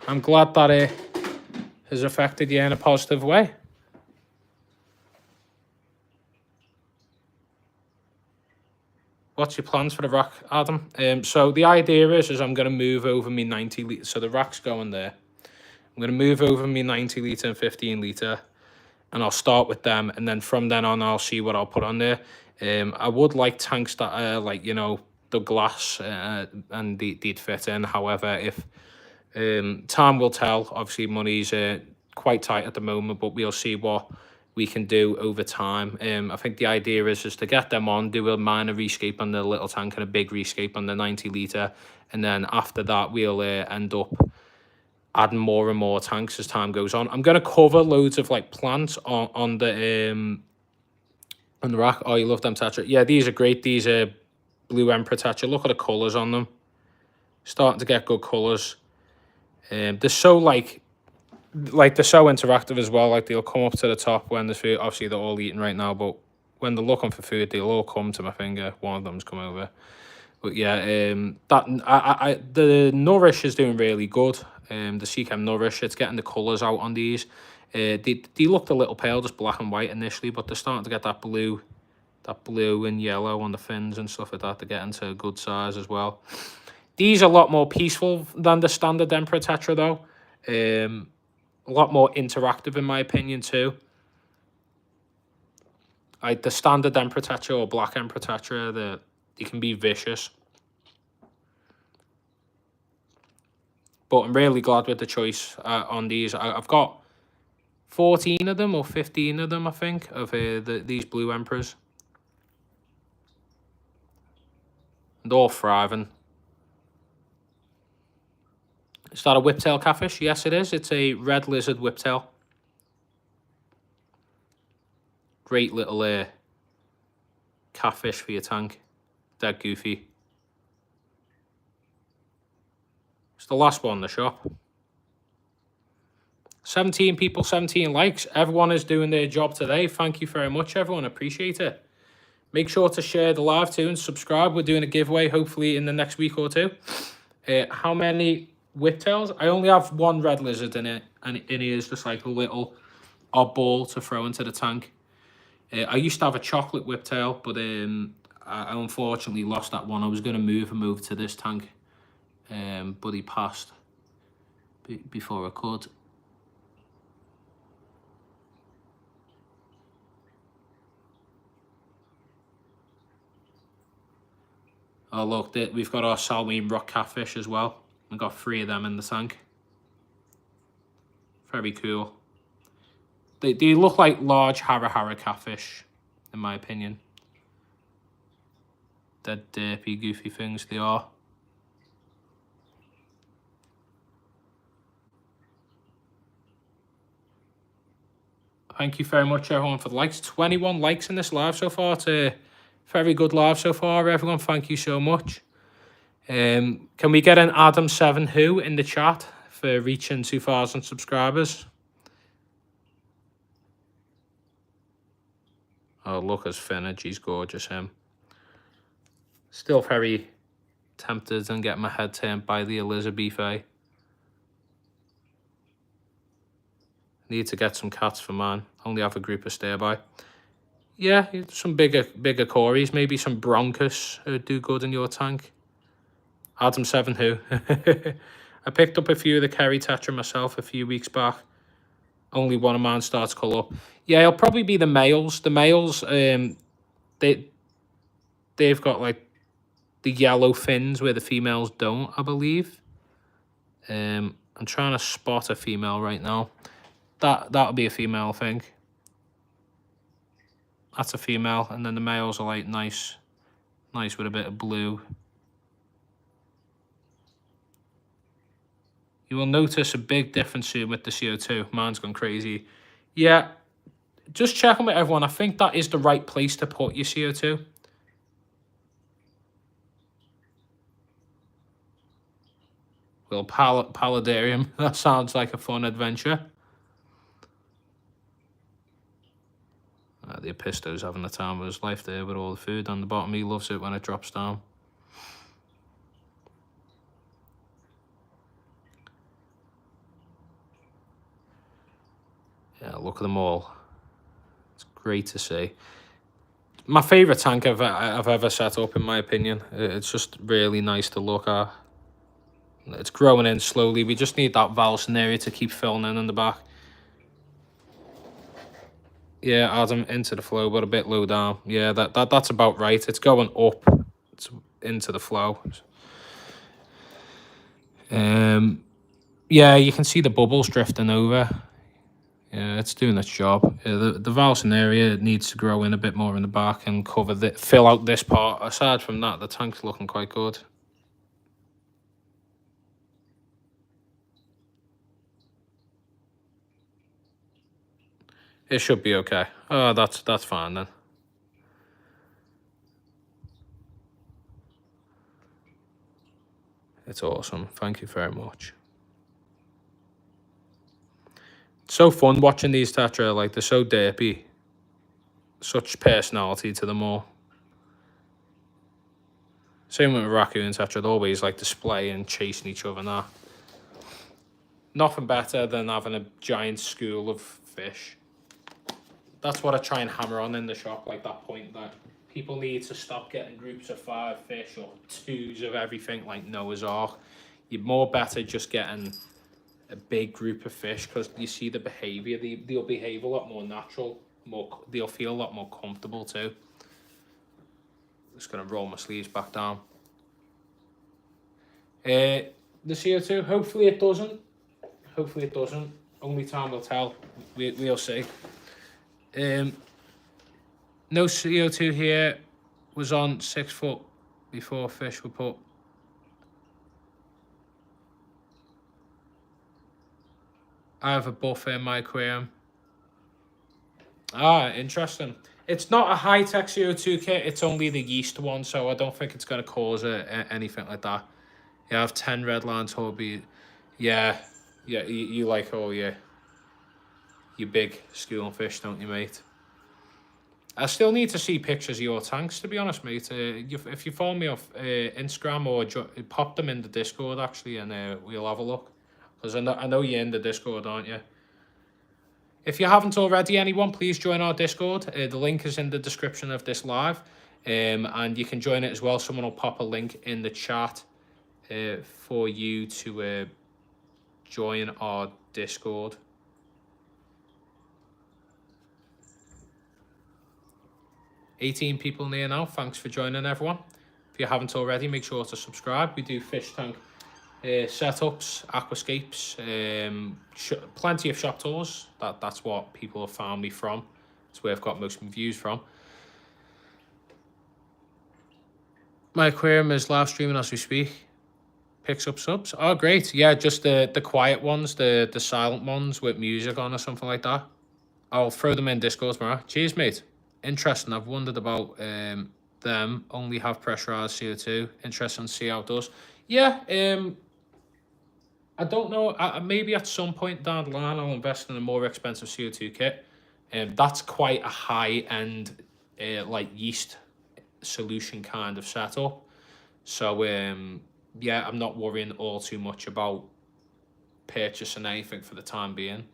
I'm glad that it has affected you in a positive way. What's your plans for the rack, Adam? So the idea is I'm going to move over me 90 litre. So the rack's going there. I'm going to move over me 90 litre and 15 litre. And I'll start with them. And then from then on, I'll see what I'll put on there. I would like tanks that are like, you know, the glass and they'd fit in. However, if time will tell, obviously money's quite tight at the moment, but we'll see what we can do over time. I think the idea is to get them on, do a minor rescape on the little tank and a big rescape on the 90 litre. And then after that, we'll end up adding more and more tanks as time goes on. I'm going to cover loads of like plants on the rack. Oh, you love them Tetra. Yeah, these are great. These are Blue Emperor Tetra. Look at the colours on them. Starting to get good colours. They're so like they're so interactive as well. Like they'll come up to the top when there's food. Obviously they're all eating right now, but when they're looking for food, they'll all come to my finger. One of them's come over. But yeah, the Nourish is doing really good. The Seachem Nourish, it's getting the colours out on these. They looked a little pale, just black and white initially, but they're starting to get that blue and yellow on the fins and stuff like that. They're getting to a good size as well. These are a lot more peaceful than the standard Emperor Tetra though. A lot more interactive in my opinion too. Like the standard Emperor Tetra or black Emperor Tetra, they can be vicious. But I'm really glad with the choice on these. I've got 14 of them or 15 of them, I think, of these Blue Emperors. And all thriving. Is that a whiptail catfish? Yes, it is. It's a red lizard whiptail. Great little catfish for your tank. Dead goofy. It's the last one in the shop. 17 people, 17 likes. Everyone is doing their job today. Thank you very much, everyone. Appreciate it. Make sure to share the live too and subscribe. We're doing a giveaway hopefully in the next week or two. How many whiptails? I only have one red lizard in it, and it is just like a little oddball to throw into the tank. I used to have a chocolate whiptail, but I unfortunately lost that one. I was going to move him over to this tank, but he passed before I could. Oh look, we've got our Salween rock catfish as well. We've got 3 of them in the tank. Very cool. They look like large Hara catfish, in my opinion. Dead derpy, goofy things they are. Thank you very much, everyone, for the likes. 21 likes in this live so far. It's a very good live so far, everyone. Thank you so much. Can we get an Adam7 Who in the chat for reaching 2,000 subscribers? Oh, look at Finage. He's gorgeous, him. Still very tempted and getting my head turned by the Elizabeth. Need to get some cats for mine. Only have a group of stay by. Yeah, some bigger Corys, maybe some Broncos do good in your tank. Adam7 Who. I picked up a few of the Kerry Tetra myself a few weeks back. Only one of mine starts to colour up. Yeah, it'll probably be the males. The males, they've got like the yellow fins where the females don't, I believe. I'm trying to spot a female right now. That'll be a female, I think. That's a female, and then the males are like nice with a bit of blue. You will notice a big difference here with the CO2. Mine's gone crazy. Yeah, just checking with everyone. I think that is the right place to put your CO2. Well, Paludarium, that sounds like a fun adventure. The Episto's having the time of his life there with all the food on the bottom. He loves it when it drops down. Yeah, look at them all. It's great to see. My favourite tank I've ever set up, in my opinion. It's just really nice to look at. It's growing in slowly. We just need that Valsinaria to keep filling in the back. Yeah, Adam, into the flow, but a bit low down. Yeah, that's about right. It's going up. It's into the flow. Yeah, you can see the bubbles drifting over. Yeah, it's doing its job. The Valsinaria needs to grow in a bit more in the back and fill out this part. Aside from that, the tank's looking quite good. It should be okay. Oh, that's fine then. It's awesome. Thank you very much. It's so fun watching these Tetra. Like, they're so derpy. Such personality to them all. Same with Raccoon Tetra. They're always like displaying and chasing each other now. Nothing better than having a giant school of fish. That's what I try and hammer on in the shop, like that point that people need to stop getting groups of 5 fish or 2s of everything like Noah's Ark. You're more better just getting a big group of fish, because you see the behaviour. They'll behave a lot more natural. They'll feel a lot more comfortable too. Just going to roll my sleeves back down. The CO2, hopefully it doesn't. Hopefully it doesn't. Only time will tell. We'll see. No CO2 here. Was on 6 foot before fish were put. I have a buffer in my aquarium. Ah, interesting. It's not a high-tech CO2 kit. It's only the yeast one, so I don't think it's going to cause anything like that. You have 10 red lines, Hobby. Yeah, you like all your big school fish, don't you, mate? I still need to see pictures of your tanks, to be honest, mate. If you follow me off Instagram, or pop them in the Discord, actually, and we'll have a look. Because I know you're in the Discord, aren't you? If you haven't already, anyone, please join our Discord. The link is in the description of this live. And you can join it as well. Someone will pop a link in the chat for you to join our Discord. $18 people in here now. Thanks for joining, everyone. If you haven't already, make sure to subscribe. We do fish tank setups, aquascapes, plenty of shop tours. That's what people have found me from. It's where I've got most of my views from. My aquarium is live streaming as we speak. Picks up subs. Oh, great. Yeah, just the quiet ones, the silent ones with music on or something like that. I'll throw them in Discord tomorrow. Cheers, mate. Interesting. I've wondered about them. Only have pressurized CO2. Interesting to see how it does. Yeah, I don't know. Maybe at some point down the line, I'll invest in a more expensive CO2 kit. That's quite a high-end, like yeast solution kind of setup. So, yeah, I'm not worrying all too much about purchasing anything for the time being.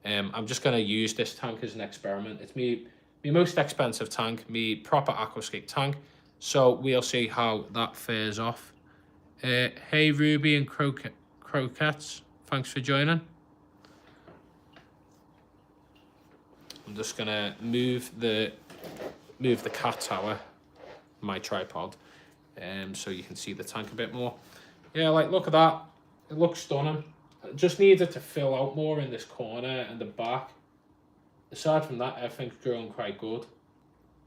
I'm just going to use this tank as an experiment. It's my most expensive tank, me proper aquascape tank. So we'll see how that fares off. Hey, Ruby and Croquettes, thanks for joining. I'm just gonna move the cat tower, my tripod, so you can see the tank a bit more. Yeah, like, look at that. It looks stunning. I just needed to fill out more in this corner and the back. Aside from that, everything's growing quite good.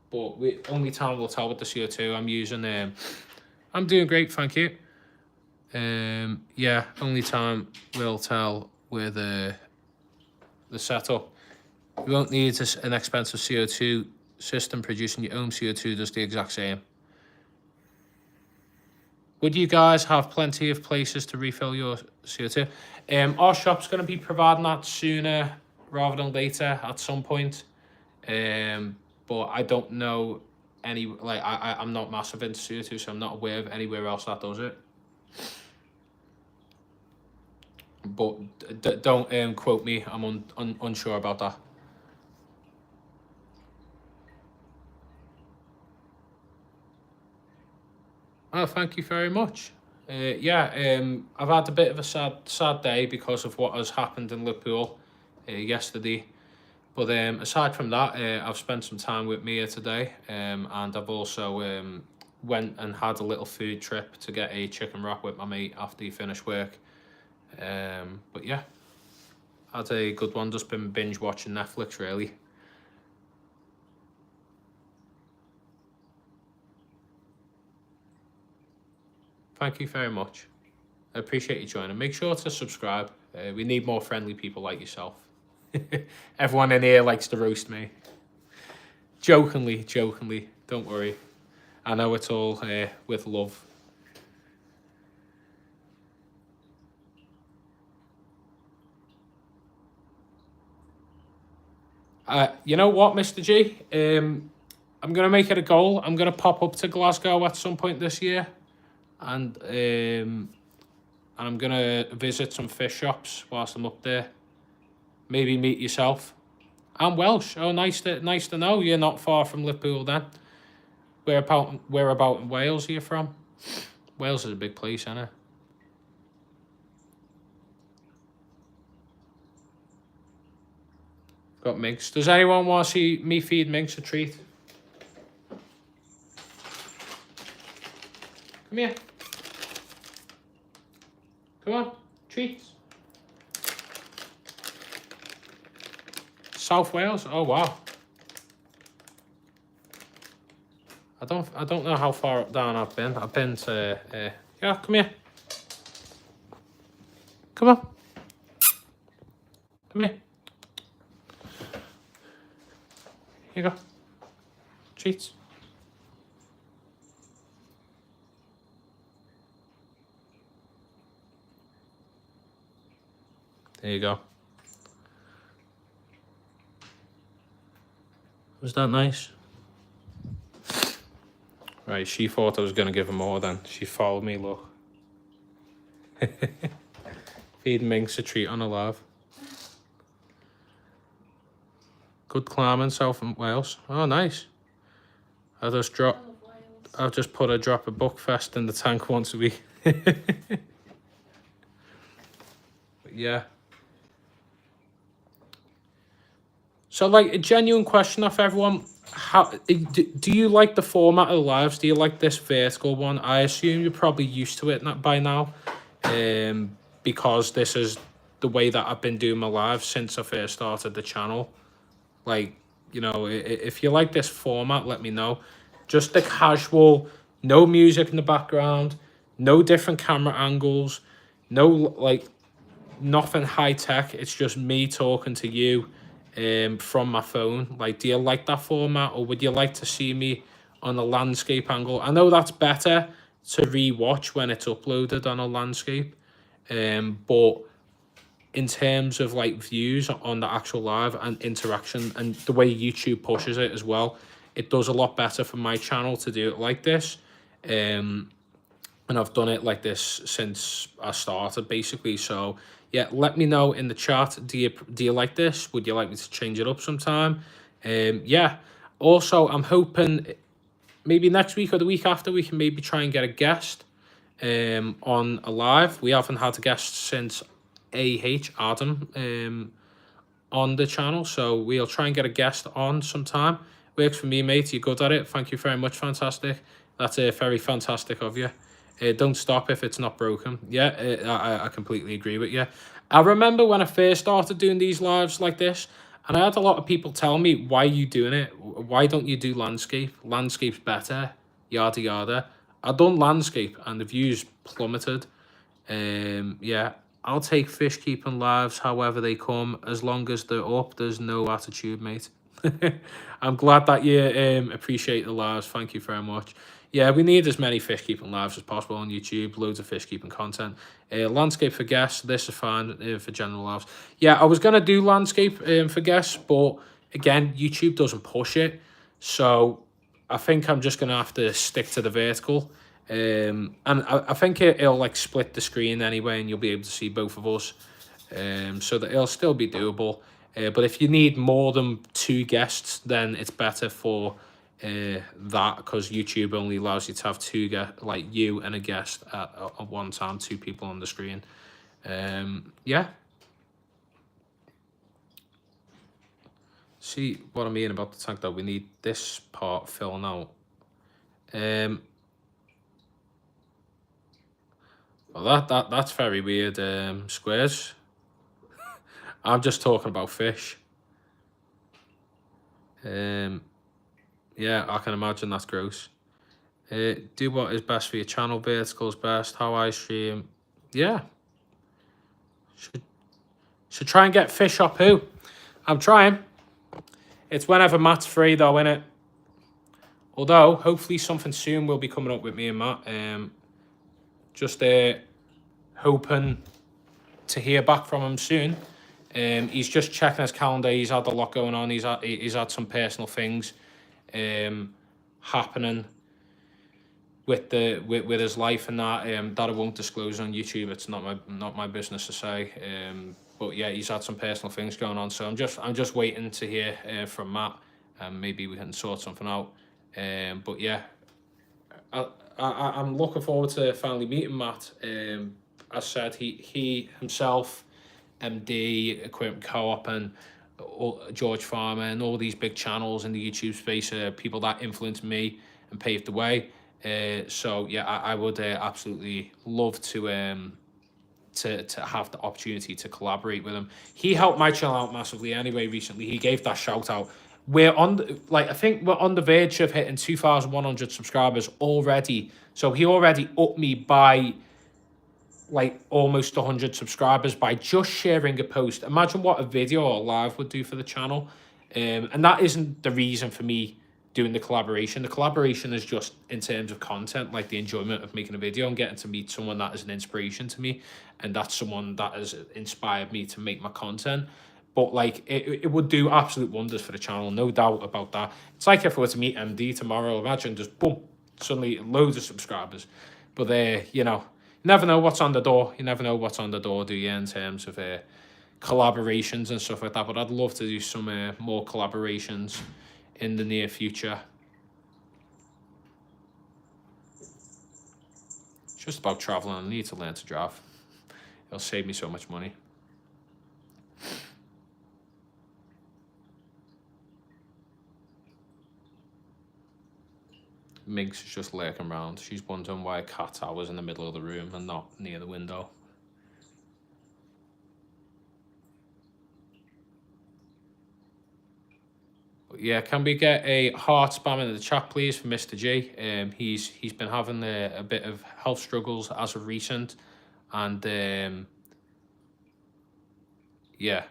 But only time will tell with the CO2 I'm using. I'm doing great, thank you. Yeah, only time will tell with the setup. You won't need an expensive CO2 system. Producing your own CO2 does the exact same. Would you guys have plenty of places to refill your CO2? Our shop's going to be providing that sooner rather than later at some point. But I don't know any, like, I'm not massive into CO2, so I'm not aware of anywhere else that does it. But don't quote me. I'm unsure about that. Oh, thank you very much. Yeah, I've had a bit of a sad day because of what has happened in Liverpool yesterday. But aside from that, I've spent some time with Mia today, and I've also went and had a little food trip to get a chicken wrap with my mate after he finished work. But yeah, had a good one. Just been binge watching Netflix, really. Thank you very much. I appreciate you joining. Make sure to subscribe. We need more friendly people like yourself. Everyone in here likes to roast me. Jokingly. Don't worry. I know it's all with love. You know what, Mr. G? I'm going to make it a goal. I'm going to pop up to Glasgow at some point this year. And I'm going to visit some fish shops whilst I'm up there. Maybe meet yourself. I'm Welsh. Oh, nice to know. You're not far from Liverpool then. Where about in Wales are you from? Wales is a big place, isn't it? Got minks. Does anyone want to see me feed minks a treat? Come here. Come on, treats. South Wales? Oh wow. I don't know how far down I've been. I've been to yeah, come here. Come on. Come here. Here you go. Treats. There you go. Was that nice? Right, she thought I was going to give her more then. She followed me, look. Feed minks a treat on a lav. Good climbing, South Wales. Oh, nice. I'll just put a drop of Buckfast in the tank once a week. But yeah. So, like, a genuine question off everyone. How do you like the format of the lives? Do you like this vertical one? I assume you're probably used to it by now, because this is the way that I've been doing my lives since I first started the channel. Like, you know, if you like this format, let me know. Just the casual, no music in the background, no different camera angles, no, like, nothing high tech. It's just me talking to you from my phone. Like, do you like that format, or would you like to see me on a landscape angle? I know that's better to re-watch when it's uploaded on a landscape, but in terms of like views on the actual live and interaction and the way YouTube pushes it as well, it does a lot better for my channel to do it like this. And I've done it like this since I started, basically. So yeah, let me know in the chat. Do you like this? Would you like me to change it up sometime? Yeah. Also, I'm hoping maybe next week or the week after we can maybe try and get a guest on a live. We haven't had a guest since Adam on the channel, so we'll try and get a guest on sometime. Works for me, mate. You're good at it. Thank you very much. Fantastic. That's very fantastic of you. Don't stop if it's not broken. Yeah, I completely agree with you. I remember when I first started doing these lives like this, and I had a lot of people tell me, why are you doing it? Why don't you do landscape? Landscape's better, yada yada. I done landscape and the views plummeted. Yeah, I'll take fish keeping lives however they come, as long as they're up. There's no attitude, mate. I'm glad that you appreciate the lives. Thank you very much. Yeah, we need as many fish keeping lives as possible on YouTube. Loads of fish keeping content. Landscape for guests. This is fine for general lives. Yeah, I was gonna do landscape for guests, but again, YouTube doesn't push it, so I think I'm just gonna have to stick to the vertical. And I think it'll like split the screen anyway, and you'll be able to see both of us. So that it'll still be doable. But if you need more than 2 guests, then it's better for that, because YouTube only allows you to have 2 like you and a guest at one time, 2 people on the screen. Yeah. See what I mean about the tank though? We need this part filling out. Well, that's very weird, Squares. I'm just talking about fish. Yeah, I can imagine that's gross. Do what is best for your channel. Vertical's best. How I stream. Yeah. Should try and get fish up who? I'm trying. It's whenever Matt's free though, innit? Although, hopefully something soon will be coming up with me and Matt. Just hoping to hear back from him soon. He's just checking his calendar. He's had a lot going on. He's had some personal things happening with his life and that that I won't disclose on YouTube. It's not my business to say. But yeah, he's had some personal things going on. So I'm just waiting to hear from Matt, and maybe we can sort something out. But yeah, I'm looking forward to finally meeting Matt. As said, he himself, MD, Equipment Co-op, and George Farmer, and all these big channels in the YouTube space are people that influenced me and paved the way. So yeah, I would absolutely love to have the opportunity to collaborate with him. He helped my channel out massively anyway recently. He gave that shout out. We're on, like, I think we're on the verge of hitting 2,100 subscribers already. So he already upped me by like almost 100 subscribers by just sharing a post. Imagine what a video or live would do for the channel. And that isn't the reason for me doing the collaboration. The collaboration is just in terms of content, like the enjoyment of making a video and getting to meet someone that is an inspiration to me, and that's someone that has inspired me to make my content. But like it would do absolute wonders for the channel, no doubt about that. It's like if I were to meet MD tomorrow, imagine just boom, suddenly loads of subscribers. But you know, you never know what's on the door. You never know what's on the door, do you, in terms of collaborations and stuff like that. But I'd love to do some more collaborations in the near future. It's just about traveling. I need to learn to drive. It'll save me so much money. Minx is just lurking around. She's wondering why a cat was in the middle of the room and not near the window. But yeah, can we get a heart spam in the chat, please, for Mr. G? He's been having a bit of health struggles as of recent, and yeah.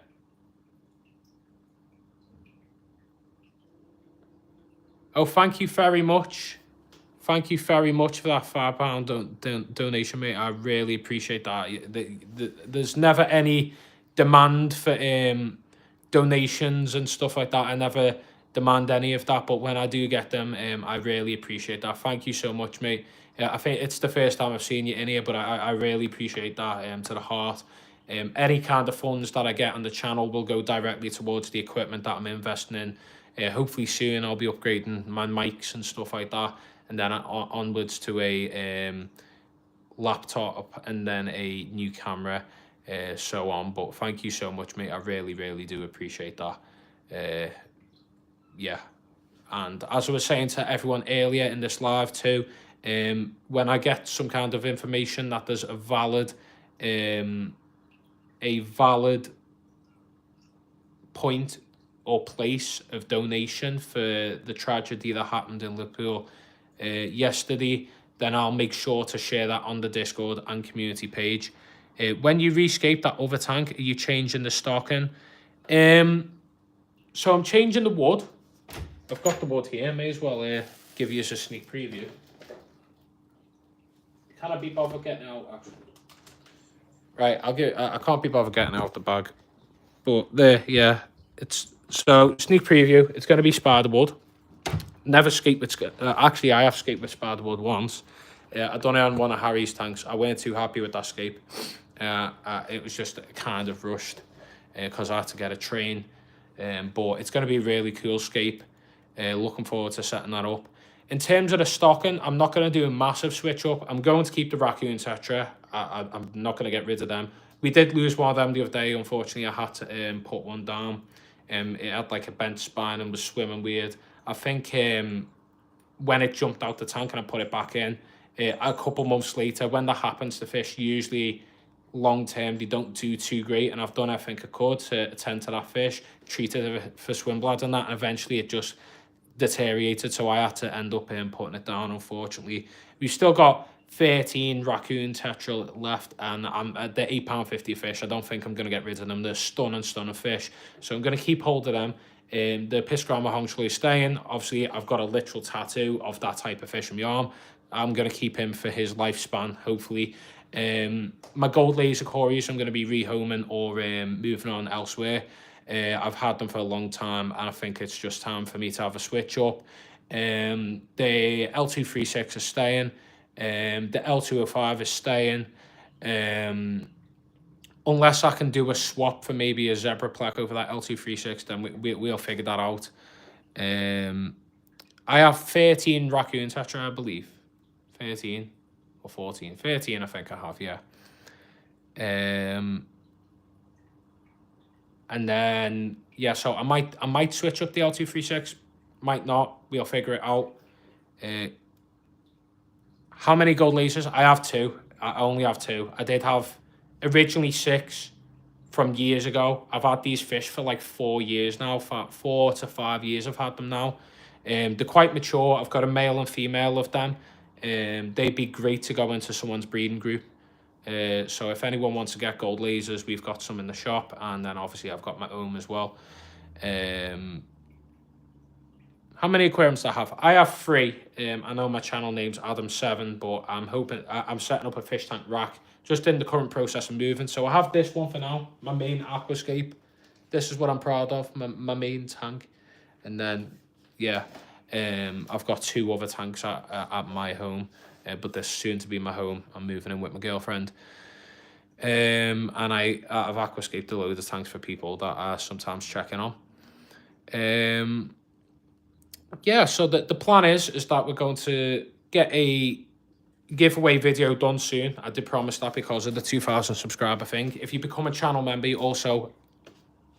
Oh, thank you very much. Thank you very much for that £5 donation, mate. I really appreciate that. There's never any demand for donations and stuff like that. I never demand any of that, but when I do get them, I really appreciate that. Thank you so much, mate. I think it's the first time I've seen you in here, but I really appreciate that to the heart. Any kind of funds that I get on the channel will go directly towards the equipment that I'm investing in. Hopefully soon I'll be upgrading my mics and stuff like that, and then onwards to a laptop and then a new camera, so on. But thank you so much, mate. I really do appreciate that. Yeah, and as I was saying to everyone earlier in this live too, when I get some kind of information that there's a valid point or place of donation for the tragedy that happened in Liverpool yesterday, then I'll make sure to share that on the Discord and community page. When you rescape that other tank, are you changing the stocking? So I'm changing the wood. I've got the wood here. May as well give you a sneak preview. Can I be bothered getting out? Actually? Right, I can't be bothered getting out the bag. But there, yeah. It's so sneak preview. It's going to be Spiderwood. Never skate with. Actually, I have skate with Spiderwood once. I done it on one of Harry's tanks. I weren't too happy with that scape. It was just kind of rushed because I had to get a train. But it's going to be a really cool scape. Looking forward to setting that up. In terms of the stocking, I'm not going to do a massive switch up. I'm going to keep the Raccoon Tetra. I'm not going to get rid of them. We did lose one of them the other day. Unfortunately, I had to put one down. It had like a bent spine and was swimming weird. I think when it jumped out the tank and I put it back in, a couple months later, when that happens to fish, usually long term they don't do too great, and I've done everything I could to attend to that fish, treated it for swim bladder and that, and eventually it just deteriorated, so I had to end up putting it down, unfortunately. We've still got 13 Raccoon Tetra left, and I'm at the £8.50 fish. I don't think I'm going to get rid of them. They're stunning fish, so I'm going to keep hold of them. The Piscrama Hongshley is staying. Obviously, I've got a literal tattoo of that type of fish on my arm. I'm going to keep him for his lifespan, hopefully. My gold laser Corys, I'm going to be rehoming or moving on elsewhere. I've had them for a long time, and I think it's just time for me to have a switch up. The L236 is staying. The L205 is staying. Unless I can do a swap for maybe a Zebra Plec over that L236, then we'll figure that out. I have 13 Raccoon Tetra, I believe. 13 or 14. 13, I think I have, yeah. And then, yeah, so I might switch up the L236. Might not. We'll figure it out. How many gold lasers? I have 2. I only have 2. I did have originally 6 from years ago. I've had these fish for like 4 years now. 4 to 5 years I've had them now. They're quite mature. I've got a male and female of them. They'd be great to go into someone's breeding group. So if anyone wants to get gold lasers, we've got some in the shop, and then obviously I've got my own as well. How many aquariums do I have? I have 3. I know my channel name's Adam7, but I'm setting up a fish tank rack, just in the current process of moving. So I have this one for now, my main aquascape. This is what I'm proud of, my main tank. And then, yeah, I've got 2 other tanks at my home, but this soon to be my home. I'm moving in with my girlfriend. And I've aquascaped a load of tanks for people that are sometimes checking on. Yeah, so the plan is that we're going to get a giveaway video done soon. I did promise that because of the 2,000 subscriber thing. If you become a channel member, you also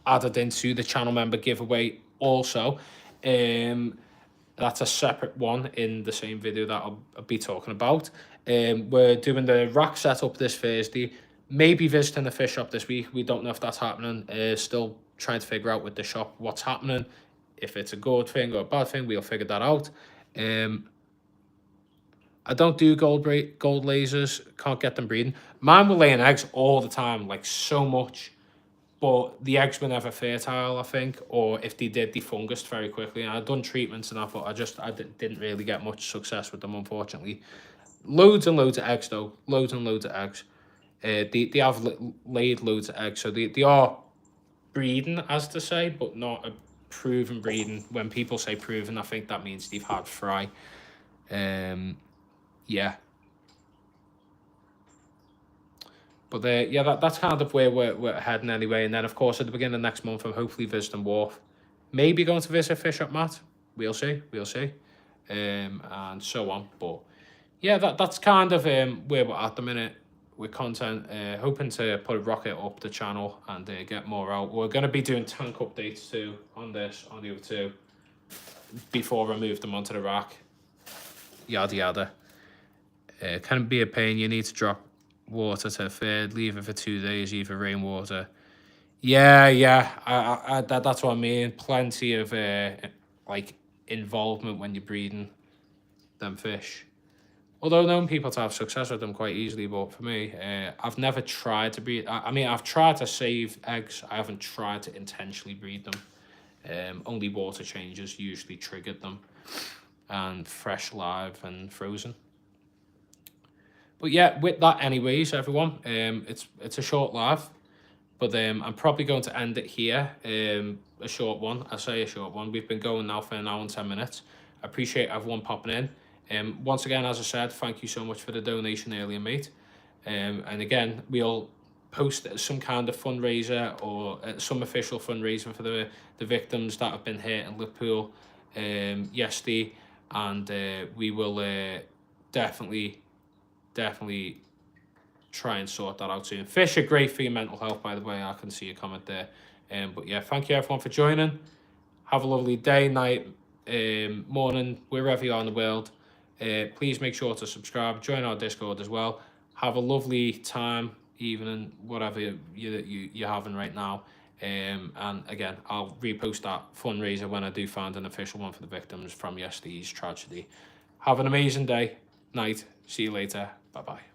added into the channel member giveaway also. That's a separate one in the same video that I'll be talking about. We're doing the rack setup this Thursday. Maybe visiting the fish shop this week. We don't know if that's happening. Still trying to figure out with the shop what's happening. If it's a good thing or a bad thing, we'll figure that out. I don't do gold lasers. Can't get them breeding. Mine were laying eggs all the time, like so much. But the eggs were never fertile, I think. Or if they did, they fungused very quickly. And I'd done treatments and that, but I didn't really get much success with them, unfortunately. Loads and loads of eggs, though. Loads and loads of eggs. They have laid loads of eggs. So they are breeding, as to say, but not a proven breeding. When people say proven, I think that means they've had fry. Yeah. But yeah, that's kind of where we're heading anyway. And then, of course, at the beginning of next month, I'm hopefully visiting Wharf. Maybe going to visit Fish Up Matt. We'll see. And so on. But yeah, that's kind of where we're at the minute with content. Hoping to put a rocket up the channel and get more out. We're going to be doing tank updates too on the other 2 before I move them onto the rack. Yada yada. Can be a pain. You need to drop water to third, leave it for 2 days, either rainwater. Yeah. That's what I mean. Plenty of like involvement when you're breeding them fish. Although known people to have success with them quite easily, but for me, I've never tried to breed. I mean, I've tried to save eggs. I haven't tried to intentionally breed them. Only water changes usually triggered them, and fresh, live, and frozen. But yeah, with that anyways, everyone, it's a short live, but I'm probably going to end it here. A short one. I say a short one. We've been going now for an hour and 10 minutes. I appreciate everyone popping in. Once again, as I said, thank you so much for the donation earlier, mate. And again, we'll post some kind of fundraiser or some official fundraiser for the victims that have been hit in Liverpool yesterday, and we will definitely try and sort that out soon. Fish are great for your mental health, by the way. I can see your comment there. But yeah, thank you everyone for joining. Have a lovely day, night, morning, wherever you are in the world. Please make sure to subscribe, join our Discord as well. Have a lovely time, evening, whatever you're having right now. And again, I'll repost that fundraiser when I do find an official one for the victims from yesterday's tragedy. Have an amazing day, night. See you later. Bye-bye.